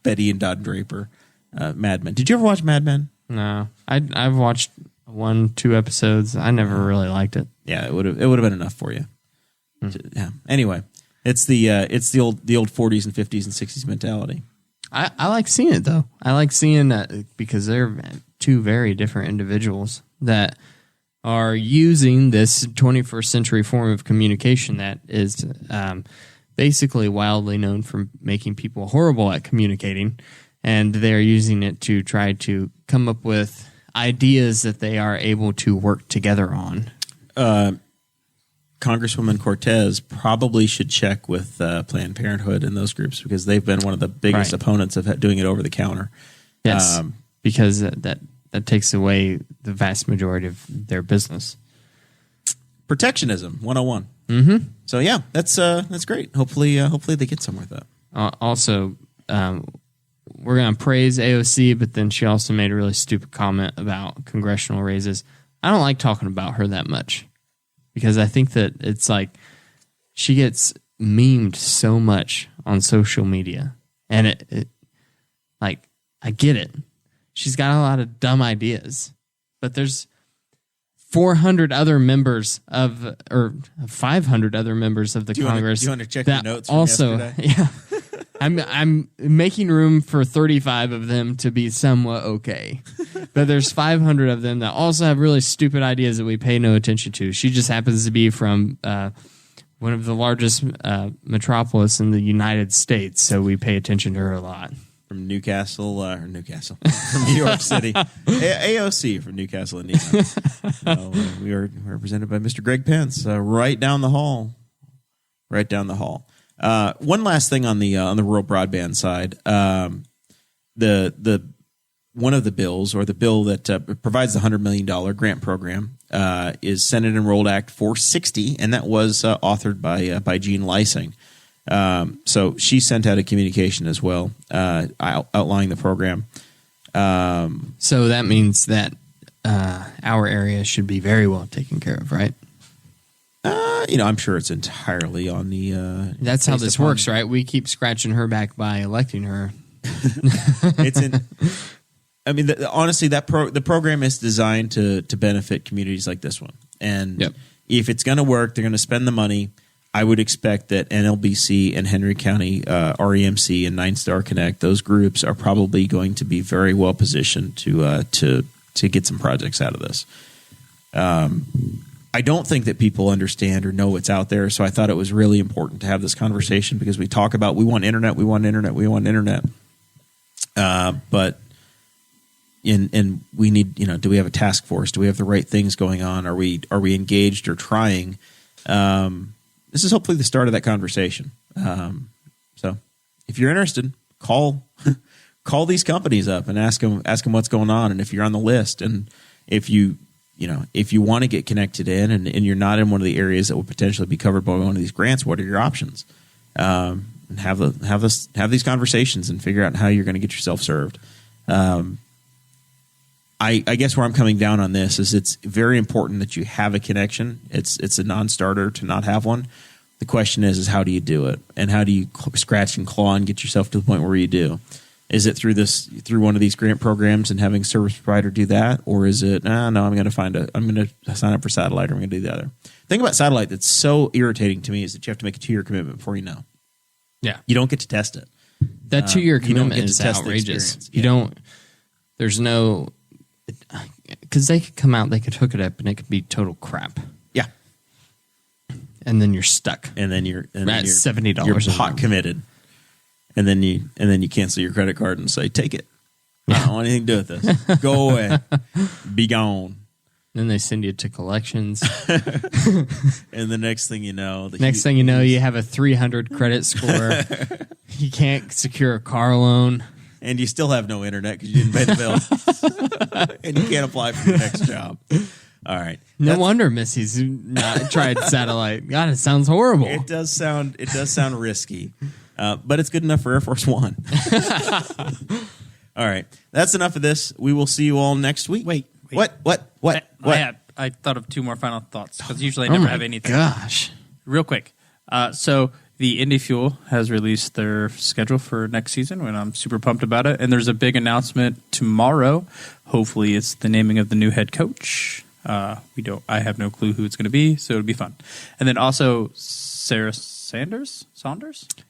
Betty and Don Draper, Mad Men. Did you ever watch Mad Men? No, I've watched 1-2 episodes. I never really liked it. Yeah, it would have been enough for you. Yeah. Anyway, it's the old 40s and 50s and 60s mentality. I like seeing it though. I like seeing that because they're two very different individuals that are using this 21st century form of communication that is basically wildly known for making people horrible at communicating, and they're using it to try to come up with ideas that they are able to work together on. Congresswoman Cortez probably should check with Planned Parenthood and those groups because they've been one of the biggest opponents of doing it over the counter. Yes, because that takes away the vast majority of their business. Protectionism 101. So yeah, that's great. Hopefully they get somewhere with that. Also, we're going to praise AOC, but then she also made a really stupid comment about congressional raises. I don't like talking about her that much because I think that it's like she gets memed so much on social media, and it like I get it. She's got a lot of dumb ideas, but there's 400 other members or 500 other members of the Congress. Do you want to check your notes from also, yesterday? Yeah. I'm making room for 35 of them to be somewhat okay. But there's 500 of them that also have really stupid ideas that we pay no attention to. She just happens to be from one of the largest metropolis in the United States, so we pay attention to her a lot. From Newcastle, from New York City. AOC from Newcastle, Indiana. We are represented by Mr. Greg Pence, right down the hall. Right down the hall. One last thing on the rural broadband side, the one of the bills, or the bill that provides the $100 million grant program, is Senate Enrolled Act 460, and that was authored by Jean Lysing. So she sent out a communication as well, outlining the program. So that means that our area should be very well taken care of, right? I'm sure it's entirely on the. That's how this works, right? We keep scratching her back by electing her. Honestly, the program is designed to benefit communities like this one, and if it's going to work, they're going to spend the money. I would expect that NLBC and Henry County REMC and 9-Star Connect, those groups are probably going to be very well positioned to get some projects out of this. I don't think that people understand or know what's out there, so I thought it was really important to have this conversation because we talk about we want internet. But we need, do we have a task force? Do we have the right things going on? Are we engaged or trying? This is hopefully the start of that conversation. So if you're interested, call these companies up and ask them what's going on, and if you're on the list, and if you want to get connected in and you're not in one of the areas that will potentially be covered by one of these grants, what are your options? And have these conversations and figure out how you're going to get yourself served. I guess where I'm coming down on this is it's very important that you have a connection. It's a non-starter to not have one. The question is how do you do it, and how do you scratch and claw and get yourself to the point where you do? Is it through one of these grant programs and having a service provider do that, or is it I'm going to sign up for satellite, or I'm going to do the other? The thing about satellite that's so irritating to me is that you have to make a 2-year commitment before you know. Yeah, you don't get to test it. That 2-year commitment is outrageous. You don't. There's no. Because they could come out, they could hook it up, and it could be total crap. Yeah, and then you're stuck. And then you're $70. You're pot committed. and then you cancel your credit card and say, take it. I don't want anything to do with this. Go away. Be gone. Then they send you to collections. And the next thing you know, you have a 300 credit score. You can't secure a car loan. And you still have no internet because you didn't pay the bill. And you can't apply for your next job. All right. No wonder Missy's not tried satellite. God, it sounds horrible. It does sound risky. But it's good enough for Air Force One. All right. That's enough of this. We will see you all next week. Wait. What? I thought of two more final thoughts because usually I never have anything. Gosh. Real quick. So the Indy Fuel has released their schedule for next season, and I'm super pumped about it. And there's a big announcement tomorrow. Hopefully, it's the naming of the new head coach. I have no clue who it's going to be, so it'll be fun. And then also Sarah Saunders.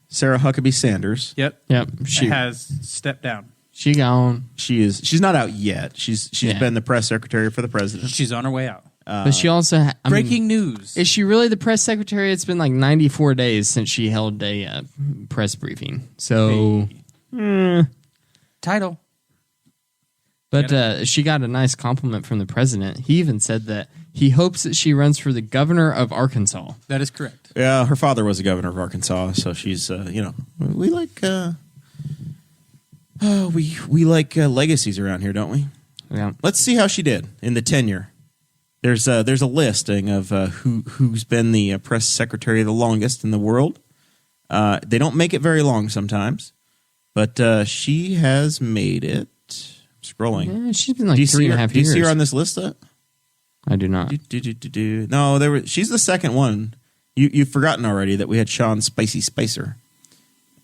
Sarah Huckabee Sanders. Yep. She has stepped down. She gone. She's not out yet. She's been the press secretary for the president. She's on her way out. But she also Breaking news. Is she really the press secretary? It's been like 94 days since she held a press briefing. So Title. But she got a nice compliment from the president. He even said that he hopes that she runs for the governor of Arkansas. That is correct. Yeah, her father was the governor of Arkansas, so she's we like we like legacies around here, don't we? Yeah. Let's see how she did in the tenure. There's a listing of who's been the press secretary the longest in the world. They don't make it very long sometimes, but she has made it. Scrolling. Yeah, she's been like 3.5 years. Do you see her on this list? I do not. No, she's the second one. You've forgotten already that we had Sean Spicy Spicer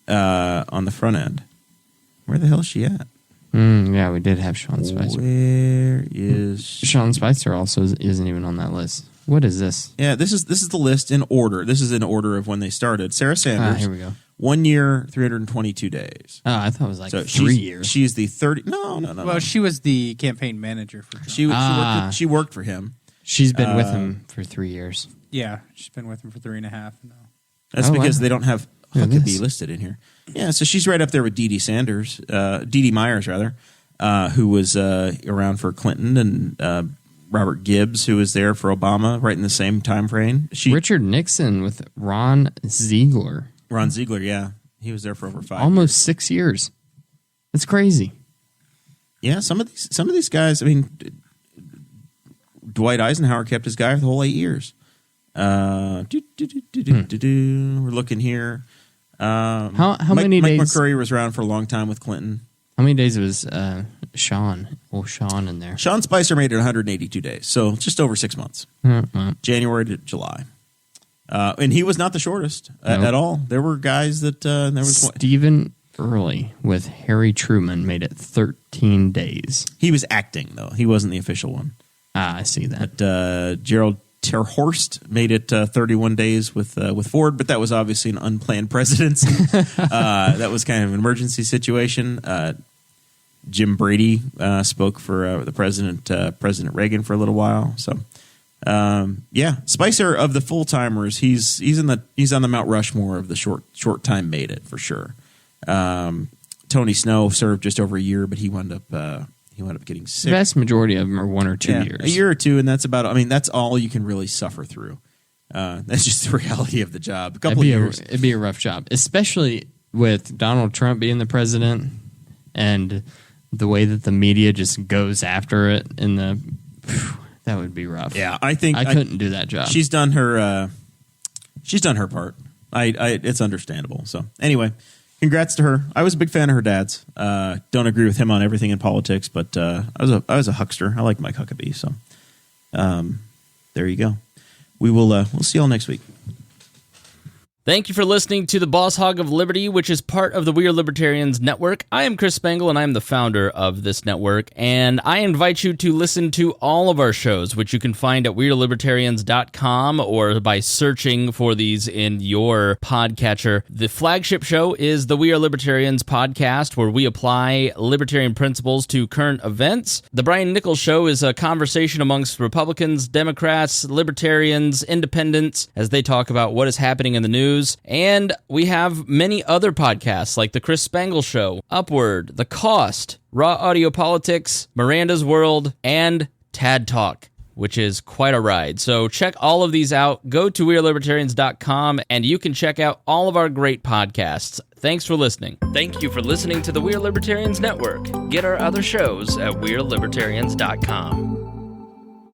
on the front end. Where the hell is she at? Yeah, we did have Sean Spicer. Where is Sean Spicer also isn't even on that list. What is this? Yeah, this is the list in order. This is in order of when they started. Sarah Sanders. Here we go. 1 year, 322 days. Oh, I thought it was like So 3 years. She's the 30. No. Well, she was the campaign manager for Trump. She worked for him. She's been with him for 3 years. Yeah, she's been with him for 3.5 now. That's because they don't have Huckabee is. listed in here. Yeah, so she's right up there with Dee Dee Myers, who was around for Clinton, and Robert Gibbs, who was there for Obama, right in the same time frame. Richard Nixon with Ron Ziegler. Ron Ziegler, yeah. He was there for over 5 Almost 6 years. That's crazy. Yeah, some of these guys, I mean, Dwight Eisenhower kept his guy for the whole 8 years. We're looking here. How many days? Mike McCurry was around for a long time with Clinton. How many days was Sean in there? Sean Spicer made it 182 days, so just over 6 months. January to July. And he was not the shortest at all. There were guys that there was Stephen Early with Harry Truman made it 13 days. He was acting though; he wasn't the official one. I see that. But, Gerald Terhorst made it 31 days with Ford, but that was obviously an unplanned presidency. That was kind of an emergency situation. Jim Brady spoke for the President Reagan for a little while. So. Spicer of the full timers, he's on the Mount Rushmore of the short time made it for sure. Tony Snow served just over a year, but he wound up getting sick. The vast majority of them are 1 or 2 years. A year or two, and that's about. I mean, that's all you can really suffer through. That's just the reality of the job. A couple of years, it'd be a rough job, especially with Donald Trump being the president and the way that the media just goes after it. That would be rough. Yeah, I think I couldn't do that job. She's done her. She's done her part. It's understandable. So anyway, congrats to her. I was a big fan of her dad's. Don't agree with him on everything in politics, but I was a huckster. I like Mike Huckabee. So there you go. We'll see y'all next week. Thank you for listening to the Boss Hog of Liberty, which is part of the We Are Libertarians Network. I am Chris Spangle, and I'm the founder of this network, and I invite you to listen to all of our shows, which you can find at WeAreLibertarians.com or by searching for these in your podcatcher. The flagship show is the We Are Libertarians podcast, where we apply libertarian principles to current events. The Brian Nichols Show is a conversation amongst Republicans, Democrats, Libertarians, Independents, as they talk about what is happening in the news. News, and we have many other podcasts like The Chris Spangle Show, Upward, The Cost, Raw Audio Politics, Miranda's World, and Tad Talk, which is quite a ride. So check all of these out. Go to wearelibertarians.com, and you can check out all of our great podcasts. Thanks for listening. Thank you for listening to the We Are Libertarians Network. Get our other shows at wearelibertarians.com.